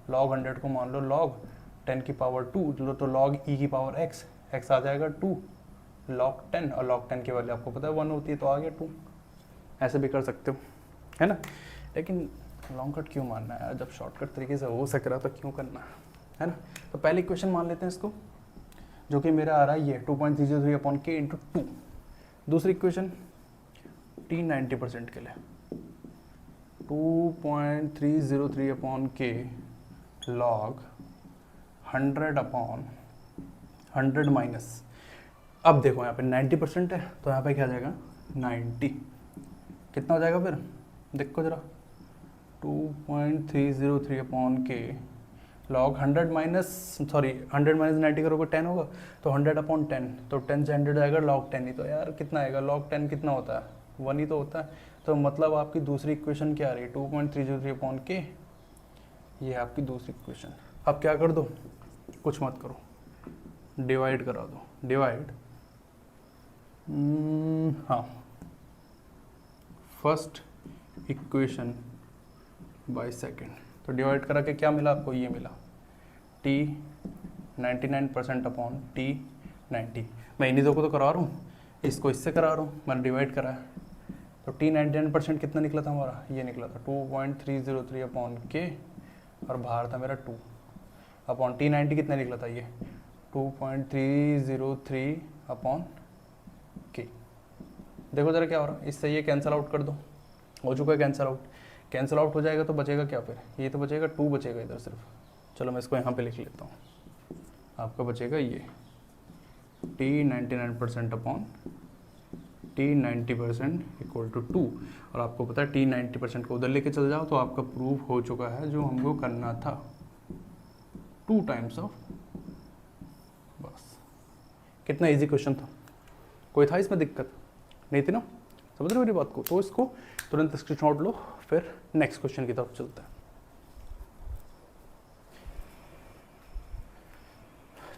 Speaker 1: लॉग 100 को मान लो लॉग 10 की पावर 2, तो लॉग ई की पावर एक्स, एक्स आ जाएगा 2 लॉग 10, और लॉग 10 की वैल्यू आपको पता है 1 होती है, तो आ गया 2। ऐसे भी कर सकते हो, है ना। लेकिन लॉन्ग कट क्यों मानना है, जब शॉर्टकट तरीके से हो सक रहा तो क्यों करना है ना। तो पहले इक्वेशन मान लेते हैं इसको, जो कि मेरा आ रहा है ये 2.303 अपॉन के इंटू 2। दूसरी इक्वेशन T 90% के लिए 2.303 upon K log 100 upon 100 minus, अब देखो यहाँ पे 90% है, तो यहाँ पे क्या आ जाएगा 90, कितना हो जाएगा फिर देखो जरा 2.303 अपॉन के लॉग 100 माइनस 90 करोगे 10 होगा, तो 100 अपॉन 10, तो 10 से 100 आएगा लॉग 10 ही, तो यार कितना आएगा लॉग 10 कितना होता है 1 ही तो होता है। तो मतलब आपकी दूसरी इक्वेशन क्या आ रही है 2.303 अपॉन के, ये आपकी दूसरी इक्वेशन। अब क्या कर दो, कुछ मत करो, डिवाइड करा दो, डिवाइड हाँ फर्स्ट इक्वेशन बाई सेकेंड। तो डिवाइड करा के क्या मिला आपको, ये मिला T 99% अपॉन T 90। मैं इन्हीं दो को तो करा रहा हूँ, इसको इससे करा रहा हूँ, मैंने डिवाइड करा है। तो T 99% कितना निकला था हमारा, ये निकला था 2.303 अपॉन के, और बाहर था मेरा 2 अपॉन T 90 कितना निकला था, ये 2.303 अपॉन के। देखो जरा क्या हो रहा है, इससे ये कैंसिल आउट कर दो, हो चुका है कैंसिल आउट। कैंसिल आउट हो जाएगा तो बचेगा क्या, फिर ये तो बचेगा 2 बचेगा इधर सिर्फ। चलो मैं इसको यहाँ पे लिख लेता हूँ, आपका बचेगा ये T 99% upon T 90% equal to 2। और आपको पता है T 90% को उधर लेके चल जाओ तो आपका प्रूफ हो चुका है जो हमको करना था, 2 टाइम्स ऑफ। बस कितना इजी क्वेश्चन था, कोई था इसमें दिक्कत नहीं थी ना, समझ रहे हो मेरी बात को। तो इसको तुरंत स्क्रीनशॉट लो, फिर नेक्स्ट क्वेश्चन की तरफ चलते हैं।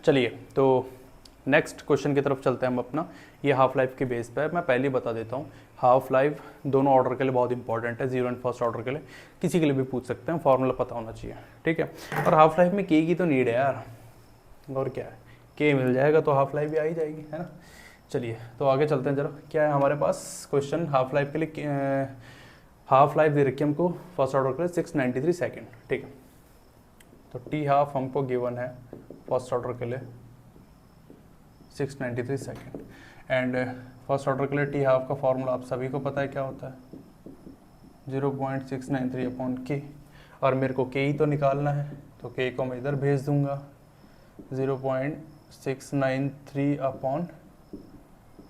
Speaker 1: चलिए तो नेक्स्ट क्वेश्चन की तरफ चलते हैं हम अपना। ये हाफ लाइफ के बेस पे है, मैं पहले ही बता देता हूँ, हाफ लाइफ दोनों ऑर्डर के लिए बहुत इंपॉर्टेंट है, 0 एंड फर्स्ट ऑर्डर के लिए, किसी के लिए भी पूछ सकते हैं, फॉर्मूला पता होना चाहिए, ठीक है। और हाफ लाइफ में के की तो नीड है यार, और क्या है, के मिल जाएगा तो हाफ लाइफ भी आ ही जाएगी, है ना। चलिए तो आगे चलते हैं जरा, क्या है हमारे पास क्वेश्चन हाफ लाइफ के लिए। हाफ लाइफ दे रखी है हमको फर्स्ट ऑर्डर के लिए 693 सेकेंड, ठीक है। तो टी हाफ हमको गिवन है फर्स्ट ऑर्डर के लिए 693 सेकेंड, एंड फर्स्ट ऑर्डर के लिए टी हाफ का फॉर्मूला आप सभी को पता है क्या होता है, 0.693 अपॉन के। और मेरे को के ही तो निकालना है, तो के को मैं इधर भेज दूंगा, 0.693 अपॉन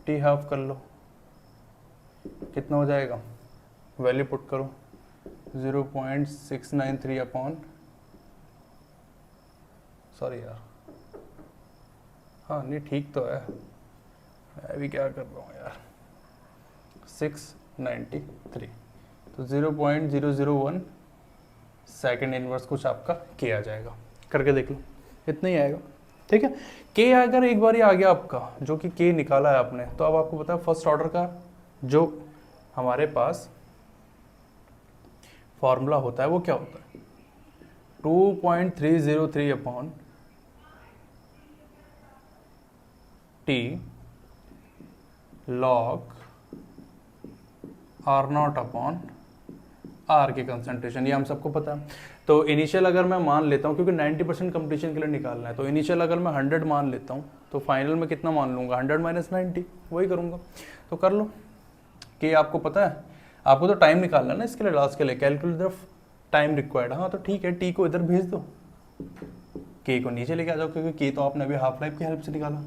Speaker 1: टी हाफ कर लो, कितना हो जाएगा, वैल्यू पुट करो, 0.693 अपॉन, सॉरी यार, हाँ नहीं ठीक तो है, मैं भी क्या कर रहा हूँ यार, 693, तो 0.001 सेकेंड इनवर्स कुछ आपका के आ जाएगा, करके देख लो, इतना ही आएगा, ठीक है। के अगर एक बार ही आ गया आपका, जो कि के निकाला है आपने, तो अब आपको पता है फर्स्ट ऑर्डर का जो हमारे पास फॉर्मूला होता है वो क्या होता है, 2.303 upon T log R0 upon R के कंसंट्रेशन, ये हम सबको पता है। तो इनिशियल अगर मैं मान लेता हूँ, क्योंकि 90% कंप्लीशन के लिए निकालना है, तो इनिशियल अगर मैं 100 मान लेता हूँ तो फाइनल में कितना मान लूँगा, 100 माइनस 90, वही करूँगा। तो कर लो, कि आपको पता है, आपको तो टाइम निकालना है ना इसके लिए, लास्ट के लिए कैलकुलेट द टाइम रिक्वायर्ड। हाँ तो ठीक है, टी को इधर भेज दो, के को नीचे लेके आ जाओ, क्योंकि के तो आपने अभी हाफ लाइफ की हेल्प से निकाला,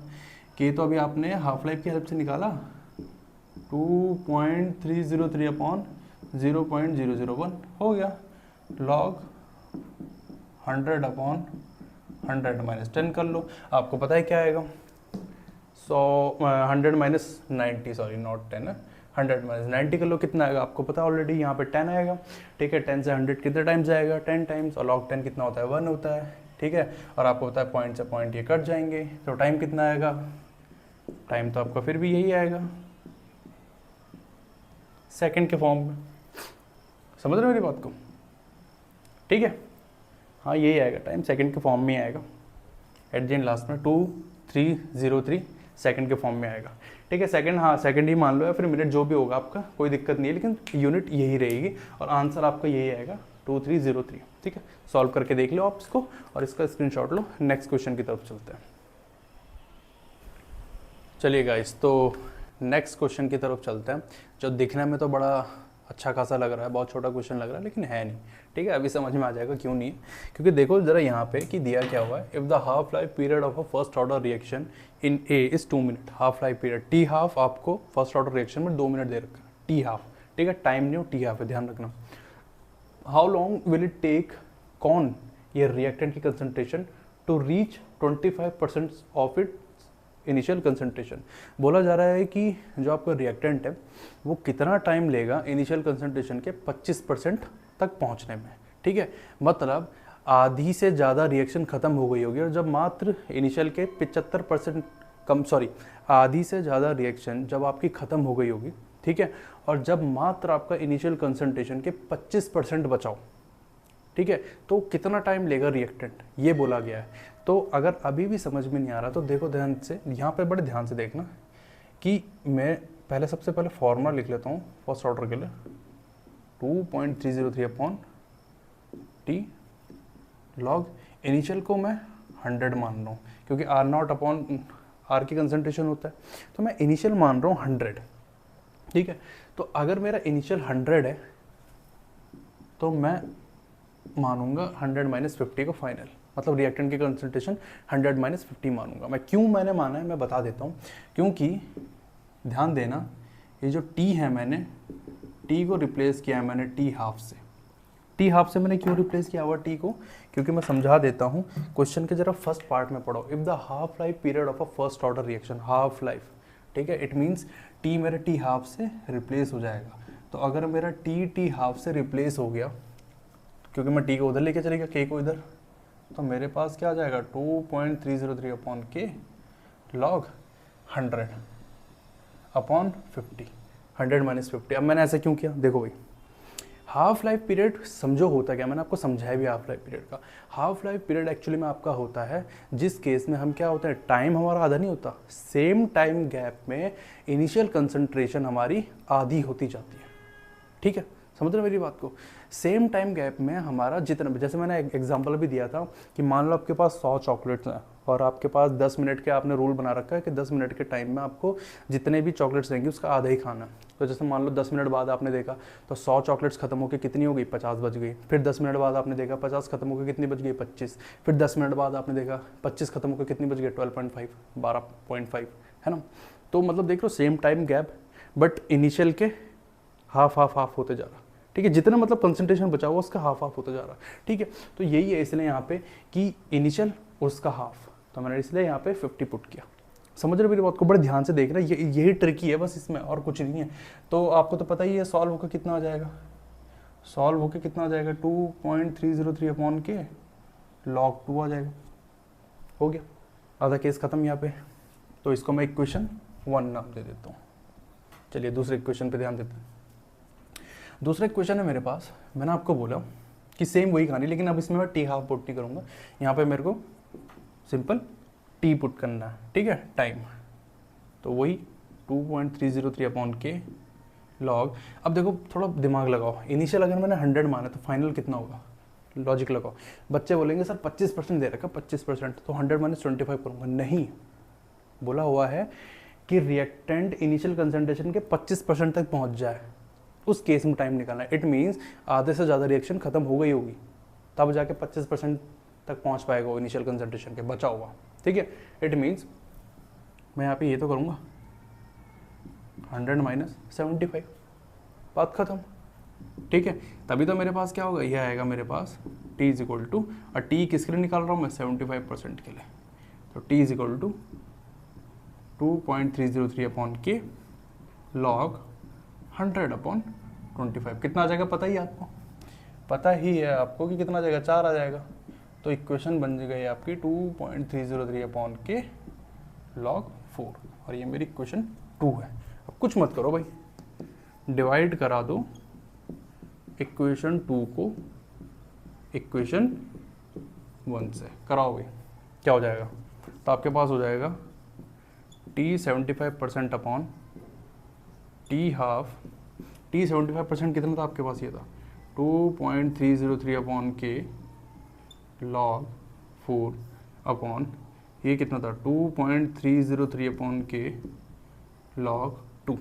Speaker 1: के तो अभी आपने हाफ लाइफ की हेल्प से निकाला, 2.303 अपॉन 0.001 हो गया, लॉग 100 अपॉन 100 माइनस 10 कर लो, आपको पता है क्या आएगा, 100 माइनस 90, सॉरी नॉट 10 है, 100 माइनस 90 कर लो, कितना आएगा आपको पता है ऑलरेडी, यहाँ पे 10 आएगा, ठीक है। 10 से 100 कितने टाइम्स जाएगा, 10 टाइम्स, और लॉग 10 कितना होता है, 1 होता है, ठीक है। और आपको पता है पॉइंट से पॉइंट ये कट जाएंगे, तो टाइम कितना आएगा, टाइम तो आपका फिर भी यही आएगा सेकंड के फॉर्म में, समझ रहे हो मेरी बात को, ठीक है। हाँ यही आएगा, टाइम सेकंड के फॉर्म में आएगा, एट द एंड लास्ट में 2303 सेकंड के फॉर्म में आएगा, ठीक है। सेकंड, हाँ सेकंड ही मान लो, या फिर मिनट जो भी होगा आपका, कोई दिक्कत नहीं है, लेकिन यूनिट यही रहेगी और आंसर आपका यही आएगा 2303, ठीक है। सॉल्व करके देख लो आप इसको और इसका स्क्रीनशॉट लो, नेक्स्ट क्वेश्चन की तरफ चलते हैं। चलिए गाइस, तो नेक्स्ट क्वेश्चन की तरफ चलते हैं, जो दिखने में तो बड़ा अच्छा खासा लग रहा है, बहुत छोटा क्वेश्चन लग रहा है, लेकिन है नहीं, ठीक है। अभी समझ में आ जाएगा क्यों नहीं है, क्योंकि देखो जरा यहाँ पे कि दिया क्या हुआ है, if the half life period of a first order reaction in A is 2 minute, half life period T half आपको फर्स्ट ऑर्डर रिएक्शन में 2 मिनट दे रखा है, टी हाफ, ठीक है, टाइम नहीं हो, टी हाफ है, ध्यान रखना। How long will it take, कौन, ये रिएक्टेंट की concentration to reach 25% of it initial concentration. बोला जा रहा है कि जो आपका रिएक्टेंट है वो कितना टाइम लेगा इनिशियल कंसंट्रेशन के 25% तक पहुंचने में, ठीक है। मतलब आधी से ज़्यादा रिएक्शन ख़त्म हो गई होगी, और जब मात्र इनिशियल के 75% कम, सॉरी आधी से ज़्यादा रिएक्शन जब आपकी ख़त्म हो गई होगी, ठीक है, और जब मात्र आपका इनिशियल कंसंट्रेशन के 25% बचाओ, ठीक है। तो कितना टाइम लेगा रिएक्टेंट, ये बोला गया है। तो अगर अभी भी समझ में नहीं आ रहा तो देखो ध्यान से, यहाँ पे बड़े ध्यान से देखना कि मैं पहले सबसे पहले फॉर्मूला लिख लेता हूँ फर्स्ट ऑर्डर के लिए, 2.303 अपॉन टी लॉग इनिशियल को मैं 100 मान रहा हूँ, क्योंकि आर नॉट अपॉन आर की कंसंट्रेशन होता है, तो मैं इनिशियल मान रहा हूँ 100, ठीक है। तो अगर मेरा इनिशियल 100 है तो मैं मानूंगा 100 - 50 को फाइनल, मतलब रिएक्टेंट की कंसंट्रेशन 100 - 50 मानूंगा मैं। क्यों मैंने माना है मैं बता देता हूँ, क्योंकि ध्यान देना ये जो टी है, मैंने टी को रिप्लेस किया है मैंने टी हाफ से। टी हाफ से मैंने क्यों रिप्लेस किया हुआ टी को, क्योंकि मैं समझा देता हूँ, क्वेश्चन के जरा फर्स्ट पार्ट में पढ़ो, if the half life period of a first order reaction, half life, ठीक है, इट मीन्स टी मेरा टी हाफ से रिप्लेस हो जाएगा। तो अगर मेरा टी हाफ से रिप्लेस हो गया, क्योंकि मैं टी को उधर लेके चलेगा, के को इधर, तो मेरे पास क्या आ जाएगा 2.303 अपॉन के लॉग 100 अपॉन 50, 100 - 50। अब मैंने ऐसा क्यों किया, देखो भाई, हाफ लाइफ पीरियड समझो होता क्या, मैंने आपको समझाया भी हाफ लाइफ पीरियड का। हाफ लाइफ पीरियड एक्चुअली में आपका होता है जिस केस में हम क्या होता है, टाइम हमारा आधा नहीं होता, सेम टाइम गैप में इनिशियल कंसंट्रेशन हमारी आधी होती जाती है, ठीक है, समझ रहे मेरी बात को। सेम टाइम गैप में हमारा जितना, जैसे मैंने एक एग्जांपल भी दिया था कि मान लो आपके पास 100 चॉकलेट्स हैं और आपके पास 10 मिनट के, आपने रूल बना रखा है कि 10 मिनट के टाइम में आपको जितने भी चॉकलेट्स रहेंगे उसका आधा ही खाना है। तो जैसे मान लो 10 मिनट बाद आपने देखा तो 100 चॉकलेट्स खत्म होकर कितनी हो गई, 50 बच गई। फिर 10 मिनट बाद आपने देखा 50 खत्म होकर कितनी बच गई, 25। फिर 10 मिनट बाद आपने देखा 25 खत्म होकर कितनी बच गई, 12.5, 12.5, है ना। तो मतलब देख लो same time gap, but initial के हाफ हाफ हाफ होते जा रहा, ठीक है, जितना मतलब कंसंट्रेशन बचा हुआ उसका हाफ हाफ होता जा रहा, ठीक है। तो यही है इसलिए यहाँ पे कि इनिशियल और उसका हाफ, तो मैंने इसलिए यहाँ पे 50 पुट किया। समझ रहे मेरी बात को, बड़े ध्यान से देख रहे हैं, यही ट्रिकी है बस, इसमें और कुछ नहीं है। तो आपको तो पता ही है सॉल्व होकर कितना आ जाएगा, सॉल्व होकर कितना आ जाएगा, 2.303 अपॉन के लॉग 2 आ जाएगा, हो गया, आधा केस खत्म यहाँ पे। तो इसको मैं इक्वेशन 1 नाम दे देता हूँ। चलिए दूसरे इक्वेशन पे ध्यान देते हैं। दूसरा इक्वेशन है मेरे पास, मैंने आपको बोला कि सेम वही कहानी, लेकिन अब इसमें मैं टी हाफ पुट नहीं करूँगा, यहाँ पे मेरे को सिंपल टी पुट करना है, ठीक है, टाइम। तो वही 2.303 अपॉन के लॉग, अब देखो थोड़ा दिमाग लगाओ, इनिशियल अगर मैंने 100 माना तो फाइनल कितना होगा, लॉजिक लगाओ। बच्चे बोलेंगे सर 25% दे रखा, 25%, तो 100 - 25 करूँगा, नहीं, बोला हुआ है कि रिएक्टेंट इनिशियल कंसंट्रेशन के 25% तक पहुँच जाए, उस केस में टाइम निकालना है। इट मीन्स आधे से ज़्यादा रिएक्शन खत्म हो गई होगी, तब जाके 25% तक पहुंच पाएगा वो इनिशियल कंसंट्रेशन के बचा हुआ, ठीक है। इट मीन्स मैं यहाँ पे ये तो करूँगा 100 - 75, बात खत्म, ठीक है। तभी तो मेरे पास क्या होगा, ये आएगा मेरे पास t इज इक्वल टू, और t किसके लिए निकाल रहा हूँ मैं, 75% के लिए, तो t is equal to 2.303 upon K log 100 upon 25, कितना आ जाएगा पता ही आपको, पता ही है आपको कि कितना आ जाएगा, 4 आ जाएगा। तो इक्वेशन बन गई आपकी 2.303 अपॉन के लॉग 4, और ये मेरी इक्वेशन 2 है। अब कुछ मत करो भाई, डिवाइड करा दो इक्वेशन 2 को इक्वेशन 1 से, कराओ भाई, क्या हो जाएगा, तो आपके पास हो जाएगा t 75% upon T half, T 75% कितना था आपके पास, ये था 2.303 अपॉन के लॉग 4 अपॉन ये कितना था 2.303 अपॉन के लॉग 2,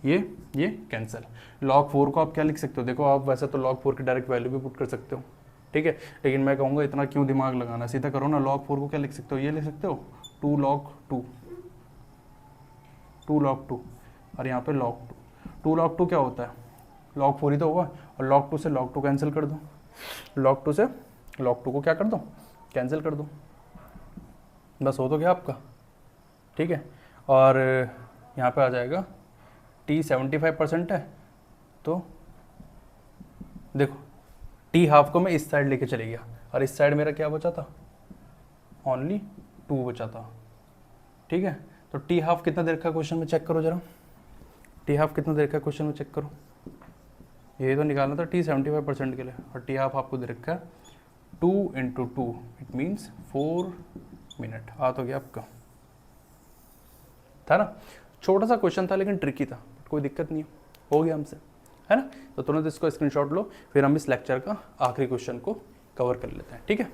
Speaker 1: ये कैंसिल। लॉग 4 को आप क्या लिख सकते हो, देखो आप वैसे तो लॉग 4 की डायरेक्ट वैल्यू भी पुट कर सकते हो, ठीक है, लेकिन मैं कहूँगा इतना क्यों दिमाग लगाना, सीधा करो ना। लॉग 4 को क्या लिख सकते हो, ये लिख सकते हो 2 log 2, 2 log 2, और यहाँ पे log 2 log 2 क्या होता है, log 4 ही तो होगा, और log 2 से log 2 कैंसिल कर दो, log 2 से log 2 को क्या कर दो, कैंसिल कर दो, बस हो तो गया आपका, ठीक है। और यहाँ पे आ जाएगा t 75% है, तो देखो t हाफ को मैं इस साइड लेके चले गया, और इस साइड मेरा क्या बचा था, ओनली 2 बचा था, ठीक है। तो t हाफ कितना देर का क्वेश्चन में चेक करो जरा, t हाफ कितना देर का क्वेश्चन में चेक करो, ये तो निकालना था t 75% के लिए, और t हाफ आपको दे रखा है 2 × 2, इट मीन्स 4 मिनट। आ तो गया आपका, था ना, छोटा सा क्वेश्चन था लेकिन ट्रिकी था, कोई दिक्कत नहीं है, हो गया हमसे, है ना। तो तुरंत इसको स्क्रीनशॉट लो, फिर हम इस लेक्चर का आखिरी क्वेश्चन को कवर कर लेते हैं, ठीक है।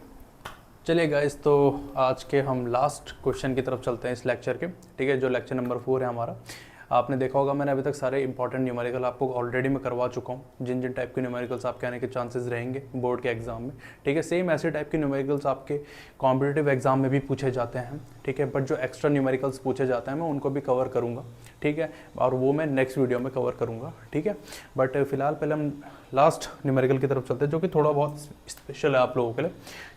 Speaker 1: चलिए गाइस, तो आज के हम लास्ट क्वेश्चन की तरफ चलते हैं इस लेक्चर के, ठीक है, जो लेक्चर नंबर 4 है हमारा। आपने देखा होगा मैंने अभी तक सारे इंपॉर्टेंट न्यूमेरिकल आपको ऑलरेडी मैं करवा चुका हूँ, जिन जिन टाइप के न्यूमेरिकल्स आपके आने के चांसेस रहेंगे बोर्ड के एग्जाम में, ठीक है। सेम ऐसे टाइप के न्यूमेरिकल्स आपके कॉम्पिटिटिव एग्जाम में भी पूछे जाते हैं, ठीक है, बट जो एक्स्ट्रा न्यूमेरिकल्स पूछे जाते हैं मैं उनको भी कवर करूँगा, ठीक है, और वो मैं नेक्स्ट वीडियो में कवर करूँगा, ठीक है। बट फिलहाल पहले हम लास्ट न्यूमेरिकल की तरफ चलते हैं, जो कि थोड़ा बहुत स्पेशल है आप लोगों के लिए,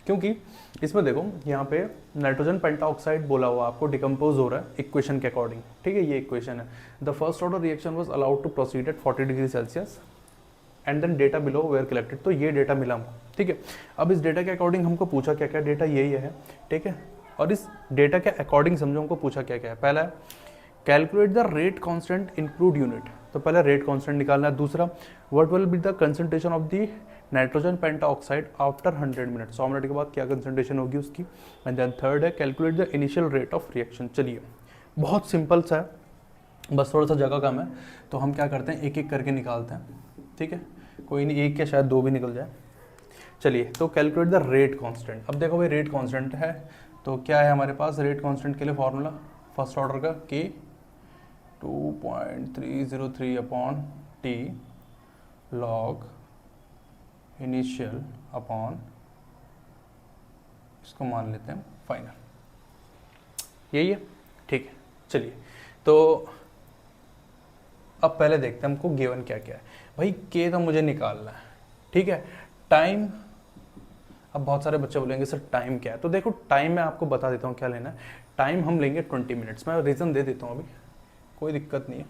Speaker 1: क्योंकि इसमें देखो यहाँ पे नाइट्रोजन पेंटाऑक्साइड बोला हुआ आपको डिकम्पोज हो रहा है इक्वेशन के अकॉर्डिंग, ठीक है, ये इक्वेशन है। The first order reaction was allowed to proceed at 40 degree Celsius and then data below were collected, तो ये डेटा मिला हमको, ठीक है। अब इस डेटा के अकॉर्डिंग हमको पूछा क्या क्या, डेटा यही है, ठीक है, और इस डेटा के अकॉर्डिंग समझो हमको पूछा क्या क्या है। पहला है calculate the rate constant include unit, तो पहले रेट कांस्टेंट निकालना है। दूसरा what will be the concentration of the nitrogen pentoxide after 100 minute, 100 minute के बाद क्या कंसंट्रेशन होगी उसकी। एंड देन थर्ड है calculate the initial rate of reaction. चलिए बहुत सिंपल सा है, बस थोड़ा सा जगह कम है, तो हम क्या करते हैं एक एक करके निकालते हैं, ठीक है, कोई नहीं, एक या शायद दो भी निकल जाए। चलिए, तो कैलकुलेट द रेट कांस्टेंट। अब देखो भाई रेट कांस्टेंट है तो क्या है हमारे पास रेट कांस्टेंट के लिए फॉर्मूला, फर्स्ट ऑर्डर का K 2.303 upon T log initial upon, इसको मान लेते हैं फाइनल, यही है, ठीक है। चलिए, तो अब पहले देखते हैं हमको गिवन क्या क्या है। भाई K तो मुझे निकालना है, ठीक है। टाइम, अब बहुत सारे बच्चे बोलेंगे सर टाइम क्या है, तो देखो टाइम मैं आपको बता देता हूँ क्या लेना है। टाइम हम लेंगे 20 मिनट्स, मैं रीज़न दे देता हूँ अभी, कोई दिक्कत नहीं है,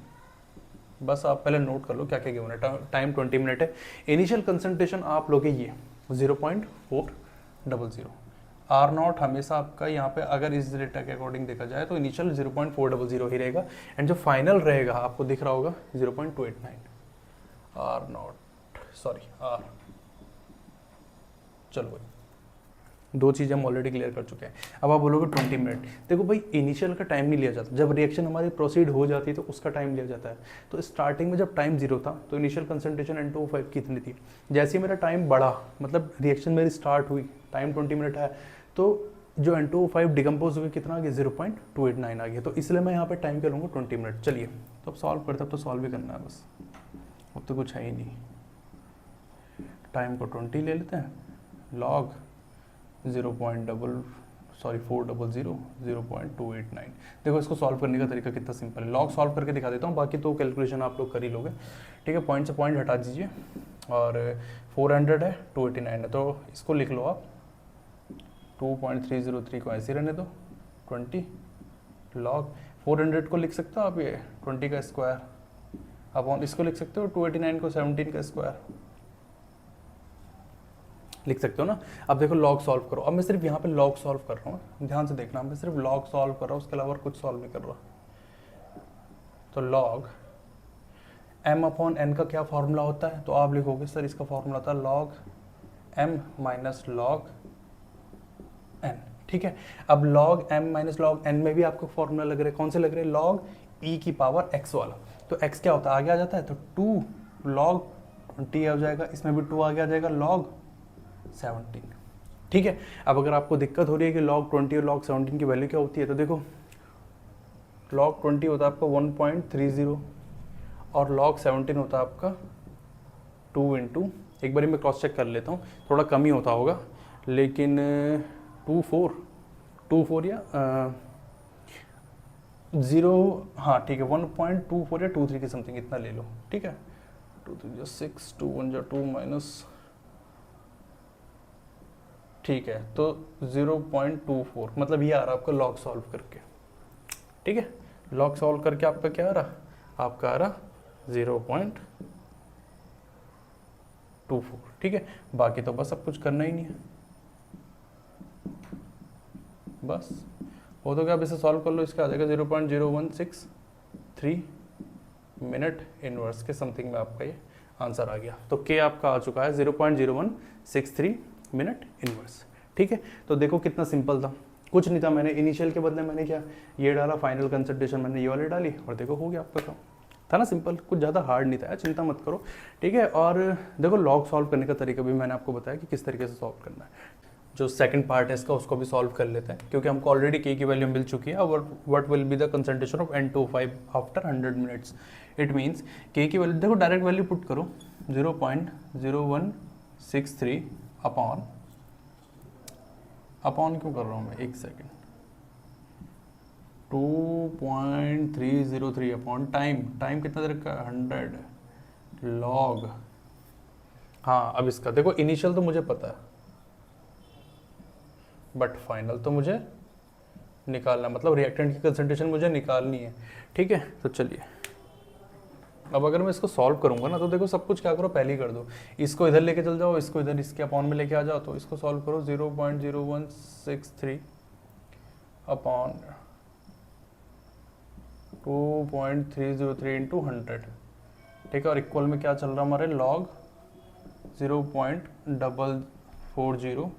Speaker 1: बस आप पहले नोट कर लो क्या क्या गिवन है। टाइम 20 मिनट है। इनिशियल कंसंट्रेशन आप लोगे ये 0.400, आर नॉट हमेशा आपका यहाँ पे अगर इस डेटा के अकॉर्डिंग देखा जाए तो इनिशियल 0.400 ही रहेगा, एंड जो फाइनल रहेगा आपको दिख रहा होगा 0.289 आर नॉट, सॉरी आर। चलो भाई, दो चीज़ हम ऑलरेडी क्लियर कर चुके हैं। अब आप बोलोगे 20 मिनट, देखो भाई इनिशियल का टाइम नहीं लिया जाता, जब रिएक्शन हमारी प्रोसीड हो जाती है तो उसका टाइम लिया जाता है। तो स्टार्टिंग में जब टाइम 0 था तो इनिशियल कंसंट्रेशन N2O5 कितनी थी, जैसे ही मेरा टाइम बढ़ा, मतलब रिएक्शन मेरी स्टार्ट हुई, टाइम 20 मिनट है, तो जो N2O5 डिकम्पोज हुई कितना आ गया 0.289 आ गया, तो इसलिए मैं यहाँ पे टाइम क्या लूँगा 20 मिनट। चलिए तो अब सॉल्व करते, अब तो सॉल्व भी करना है बस, अब तो कुछ है ही नहीं। टाइम को 20 ले लेते हैं, लॉग 0.400 देखो इसको सॉल्व करने का तरीका कितना सिंपल है, लॉग सॉल्व करके दिखा देता हूँ, बाकी तो कैलकुलेशन आप लोग कर ही लोगे, ठीक है। पॉइंट से पॉइंट हटा दीजिए, और 400 है 289 है, तो इसको लिख लो आप 2.303 को ऐसे रहने दो, 20 लॉग 400 को लिख सकते हो आप ये 20 का स्क्वायर अपॉन, इसको लिख सकते हो 289 को 17 का स्क्वायर लिख सकते हो ना। अब देखो लॉग सॉल्व करो, अब मैं सिर्फ यहाँ पे लॉग सॉल्व कर रहा हूँ, ध्यान से देखना, मैं सिर्फ लॉग सॉल्व कर रहा हूँ, उसके अलावा कुछ सॉल्व नहीं कर रहा। तो लॉग m अपॉन n का क्या फॉर्मूला होता है, तो आप लिखोगे सर इसका फॉर्मूला था log m minus log n, ठीक है। अब log m minus log n में भी आपको फॉर्मूला लग रहा है, कौन से लग रहे हैं, लॉग e की पावर x वाला। तो x क्या होता है, आगे आ जाता है, तो 2 लॉग 20 आ जाएगा, इसमें भी 2 आगे आ जाएगा, लॉग 17, ठीक है। अब अगर आपको दिक्कत हो रही है कि log 20 और log 17 की वैल्यू क्या होती है, तो देखो log 20 होता है आपका 1.30 और log 17 होता है आपका 2 इंटू, एक बार मैं क्रॉस चेक कर लेता हूँ, थोड़ा कम ही होता होगा, लेकिन 24 या 0, हाँ ठीक है 1.24 या 23 की समथिंग इतना ले लो, ठीक है। 2 3 6 2 1 2 माइनस, ठीक है, तो 0.24 मतलब ये आ रहा है आपका लॉग सॉल्व करके, ठीक है। लॉग सॉल्व करके आपका क्या आ रहा, आपका आ रहा 0.24, ठीक है। बाकी तो बस अब कुछ करना ही नहीं है, बस हो तो क्या, अब इसे सॉल्व कर लो, इसका आ जाएगा 0.0163 मिनट इनवर्स के समथिंग में आपका ये आंसर आ गया। तो के आपका आ चुका है 0.0163 मिनट इनवर्स। ठीक है, तो देखो कितना सिंपल था, कुछ नहीं था, मैंने इनिशियल के बदले मैंने क्या ये डाला, फाइनल कंसंट्रेशन मैंने ये वाली डाली और देखो हो गया आपका काम। था ना सिंपल, कुछ ज़्यादा हार्ड नहीं था, चिंता मत करो। ठीक है, और देखो लॉग सॉल्व करने का तरीका भी मैंने आपको बताया कि किस तरीके से सॉल्व करना है। जो सेकंड पार्ट है इसका उसको भी सॉल्व कर लेते हैं, क्योंकि हमको ऑलरेडी के की वैल्यू मिल चुकी है। और what will be the concentration of N25 after 100 minutes. It means के की वैल्यू देखो, डायरेक्ट वैल्यू पुट करो 0.0163 अपॉन क्यों कर रहा हूँ मैं, एक सेकेंड, 2.303 अपॉन टाइम कितना देर का, 100 लॉग। हाँ अब इसका देखो, इनिशियल तो मुझे पता है बट फाइनल तो मुझे निकालना, मतलब रिएक्टेंट की कंसंट्रेशन मुझे निकालनी है। ठीक है, तो चलिए अब अगर मैं इसको सॉल्व करूंगा ना, तो देखो सब कुछ क्या करो, पहले ही कर दो, इसको इधर लेके चल जाओ, इसको इधर इसके अपॉन में लेके आ जाओ, तो इसको सॉल्व करो 0.0163 अपॉन 2.303 इंटू 100। ठीक है, और इक्वल में क्या चल रहा है हमारे, लॉग 0.440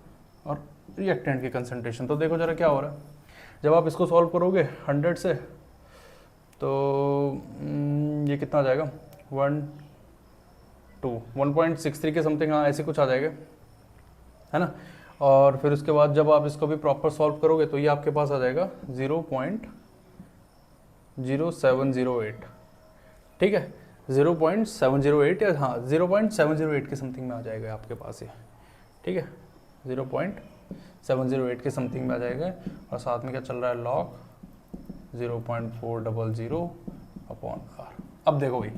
Speaker 1: और रिएक्टेंट की कंसंट्रेशन। तो देखो जरा क्या हो रहा है, जब आप इसको सॉल्व करोगे 100 से, तो ये कितना आ जाएगा, 1.63 के समथिंग, हाँ ऐसे कुछ आ जाएगा, है ना। और फिर उसके बाद जब आप इसको भी प्रॉपर सॉल्व करोगे तो ये आपके पास आ जाएगा 0.0708। ठीक है, 0.708 या हाँ 0.708 के समथिंग में आ जाएगा आपके पास ये। ठीक है, 0.708 के समथिंग में आ जाएगा, और साथ में क्या चल रहा है, लॉग 0.400 अपॉन आर। अब देखो भाई,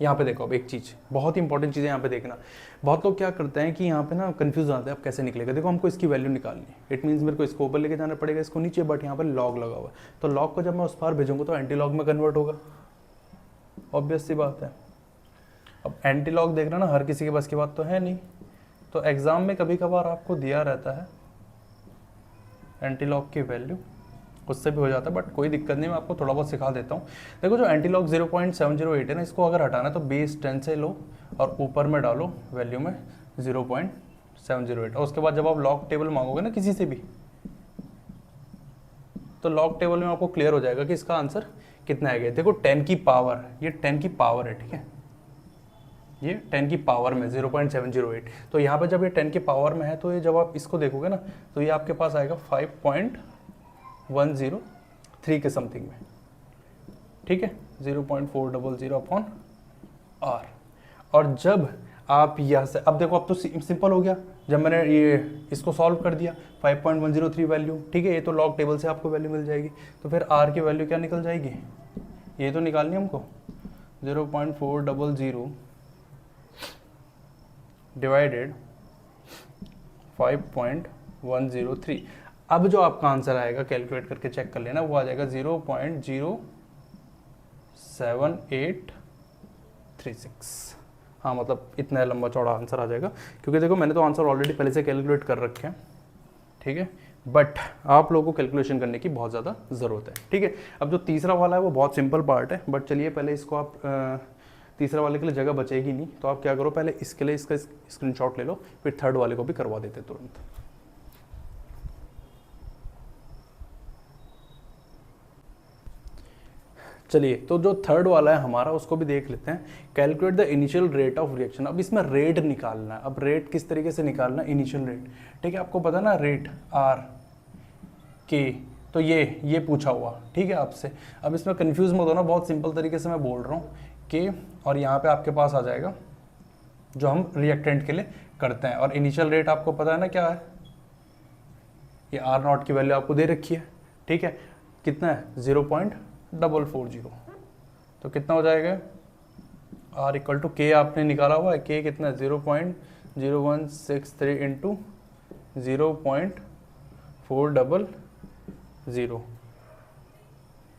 Speaker 1: यहाँ पे देखो, अब एक चीज़ बहुत ही इंपॉर्टेंट चीज़ है यहाँ पे देखना। बहुत लोग क्या करते हैं कि यहाँ पे ना कंफ्यूज आते हैं, अब कैसे निकलेगा। देखो हमको इसकी वैल्यू निकालनी है, इट मीन्स मेरे को इसको ऊपर लेके जाना पड़ेगा, इसको नीचे, बट यहाँ पर लॉग लगा हुआ है, तो लॉग को जब मैं उस पार भेजूंगा तो एंटी लॉग में कन्वर्ट होगा, ऑब्वियस सी बात है। अब एंटी लॉग देखना ना हर किसी के बस की बात तो है नहीं, तो एग्जाम में कभी कभार आपको दिया रहता है एंटी लॉग की वैल्यू, उससे भी हो जाता है, बट कोई दिक्कत नहीं, मैं आपको थोड़ा बहुत सिखा देता हूँ। देखो जो एंटी लॉग 0.708 है ना, इसको अगर हटाना है तो बेस 10 से लो और ऊपर में डालो वैल्यू में 0.708, और उसके बाद जब आप लॉग टेबल मांगोगे ना किसी से भी, तो लॉग टेबल में आपको क्लियर हो जाएगा कि इसका आंसर कितना आएगा। देखो 10 की पावर, ये 10 की पावर है, ठीक है, ये 10 की पावर में 0.708, तो यहाँ पे जब ये 10 की पावर में है, तो ये जब आप इसको देखोगे ना, तो ये आपके पास आएगा 5.103 के समथिंग में। ठीक है, 0.400 अपॉन आर। और जब आप यहाँ से, अब देखो अब तो सिंपल हो गया, जब मैंने ये इसको सॉल्व कर दिया 5.103 वैल्यू, ठीक है, ये तो लॉग टेबल से आपको वैल्यू मिल जाएगी, तो फिर आर की वैल्यू क्या निकल जाएगी, ये तो निकालनी है हमको, 0.400 डिवाइडेड 5.103। अब जो आपका आंसर आएगा, कैलकुलेट करके चेक कर लेना, वो आ जाएगा 0.07836। हाँ मतलब इतना लंबा चौड़ा आंसर आ जाएगा, क्योंकि देखो मैंने तो आंसर ऑलरेडी पहले से कैलकुलेट कर रखे हैं। ठीक है, बट आप लोगों को कैलकुलेशन करने की बहुत ज़्यादा ज़रूरत है। ठीक है, अब जो तीसरा वाला है वो बहुत सिंपल पार्ट है, बट चलिए पहले इसको आप तीसरा वाले के लिए जगह बचेगी नहीं, तो आप क्या करो, पहले इसके लिए इसका स्क्रीनशॉट ले लो, फिर थर्ड वाले को भी करवा देते तुरंत। चलिए, तो जो थर्ड वाला है हमारा, उसको भी देख लेते हैं। Calculate the initial rate of reaction. अब इसमें रेट निकालना है। अब रेट किस तरीके से निकालना है, इनिशियल रेट, ठीक है, आपको पता ना, रेट आर के, तो ये पूछा हुआ, ठीक है आपसे। अब इसमें कंफ्यूज मत होना, बहुत सिंपल तरीके से मैं बोल रहा हूँ के, और यहाँ पे आपके पास आ जाएगा जो हम रिएक्टेंट के लिए करते हैं, और इनिशियल रेट आपको पता है ना क्या है, ये आर नॉट की वैल्यू आपको दे रखी है। ठीक है, कितना है, 0.440, तो कितना हो जाएगा, आर इक्वल टू के आपने निकाला हुआ है, के कितना है, 0.0163 इंटू 0.400।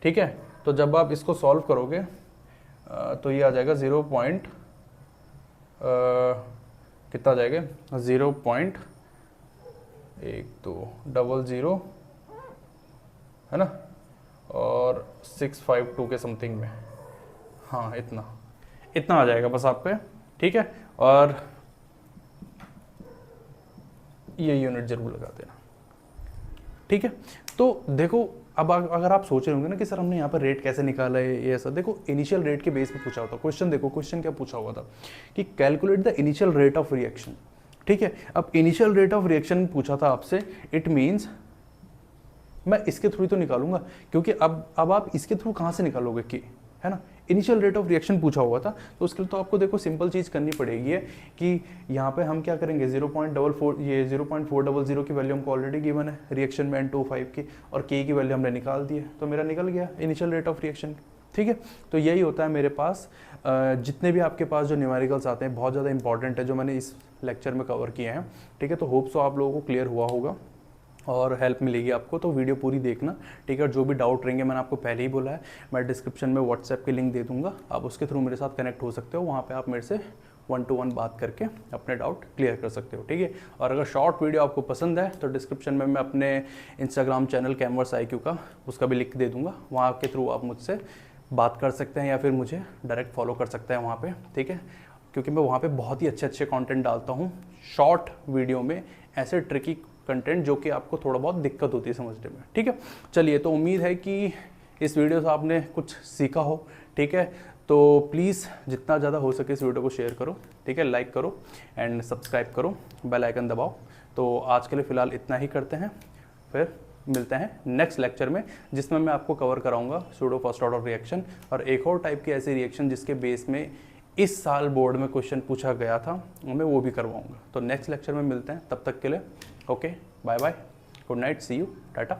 Speaker 1: ठीक है, तो जब आप इसको सॉल्व करोगे तो ये आ जाएगा कितना आ जाएगा, 0.1200, है ना, और 652 के समथिंग में, हाँ इतना आ जाएगा बस आपका। ठीक है, और ये यूनिट जरूर लगा देना, ठीक है। तो देखो अब अगर आप सोच रहे होंगे ना कि सर हमने यहाँ पर रेट कैसे निकाला है ये ऐसा, देखो इनिशियल रेट के बेस पे पूछा होता क्वेश्चन। देखो क्वेश्चन क्या पूछा हुआ था कि calculate the initial rate of reaction, ठीक है। अब इनिशियल रेट ऑफ रिएक्शन पूछा था आपसे, इट मीन्स मैं इसके थ्रू ही तो निकालूंगा, क्योंकि अब आप इसके थ्रू कहाँ से निकालोगे कि, है ना, इनिशियल रेट ऑफ रिएक्शन पूछा हुआ था। तो उसके लिए तो आपको देखो सिंपल चीज़ करनी पड़ेगी है कि यहाँ पे हम क्या करेंगे 0.44, ये 0.400 की वैल्यू हमको ऑलरेडी गिवन है रिएक्शन में N25 की, और K की वैल्यू हमने निकाल दी है, तो मेरा निकल गया इनिशियल रेट ऑफ रिएक्शन, ठीक है। तो यही होता है मेरे पास। जितने भी आपके पास जो न्यूमेरिकल्स आते हैं बहुत ज़्यादा इंपॉर्टेंट है जो मैंने इस लेक्चर में कवर किए हैं, ठीक है। तो होप सो आप लोगों को क्लियर हुआ होगा और हेल्प मिलेगी आपको, तो वीडियो पूरी देखना, ठीक है। और जो भी डाउट रहेंगे मैंने आपको पहले ही बोला है, मैं डिस्क्रिप्शन में व्हाट्सएप की लिंक दे दूंगा, आप उसके थ्रू मेरे साथ कनेक्ट हो सकते हो, वहाँ पे आप मेरे से 1 to 1 बात करके अपने डाउट क्लियर कर सकते हो, ठीक है। और अगर शॉर्ट वीडियो आपको पसंद है तो डिस्क्रिप्शन में मैं अपने इंस्टाग्राम चैनल कैमवर्स IQ का उसका भी लिंक दे दूँगा, वहाँ के थ्रू आप मुझसे बात कर सकते हैं या फिर मुझे डायरेक्ट फॉलो कर सकते हैं वहाँ पर, ठीक है। क्योंकि मैं वहाँ पर बहुत ही अच्छे कॉन्टेंट डालता हूँ शॉर्ट वीडियो में, ऐसे ट्रिकी कंटेंट जो कि आपको थोड़ा बहुत दिक्कत होती है समझने में, ठीक है। चलिए, तो उम्मीद है कि इस वीडियो से आपने कुछ सीखा हो, ठीक है। तो प्लीज़ जितना ज़्यादा हो सके इस वीडियो को शेयर करो, ठीक है, लाइक करो एंड सब्सक्राइब करो, बेल आइकन दबाओ। तो आज के लिए फ़िलहाल इतना ही करते हैं, फिर मिलते हैं नेक्स्ट लेक्चर में जिसमें मैं आपको कवर कराऊंगा सूडो फर्स्ट ऑर्डर रिएक्शन और एक और टाइप की ऐसी रिएक्शन जिसके बेस में इस साल बोर्ड में क्वेश्चन पूछा गया था, मैं वो भी करवाऊंगा। तो नेक्स्ट लेक्चर में मिलते हैं, तब तक के लिए okay, bye bye, good night, see you, Tata.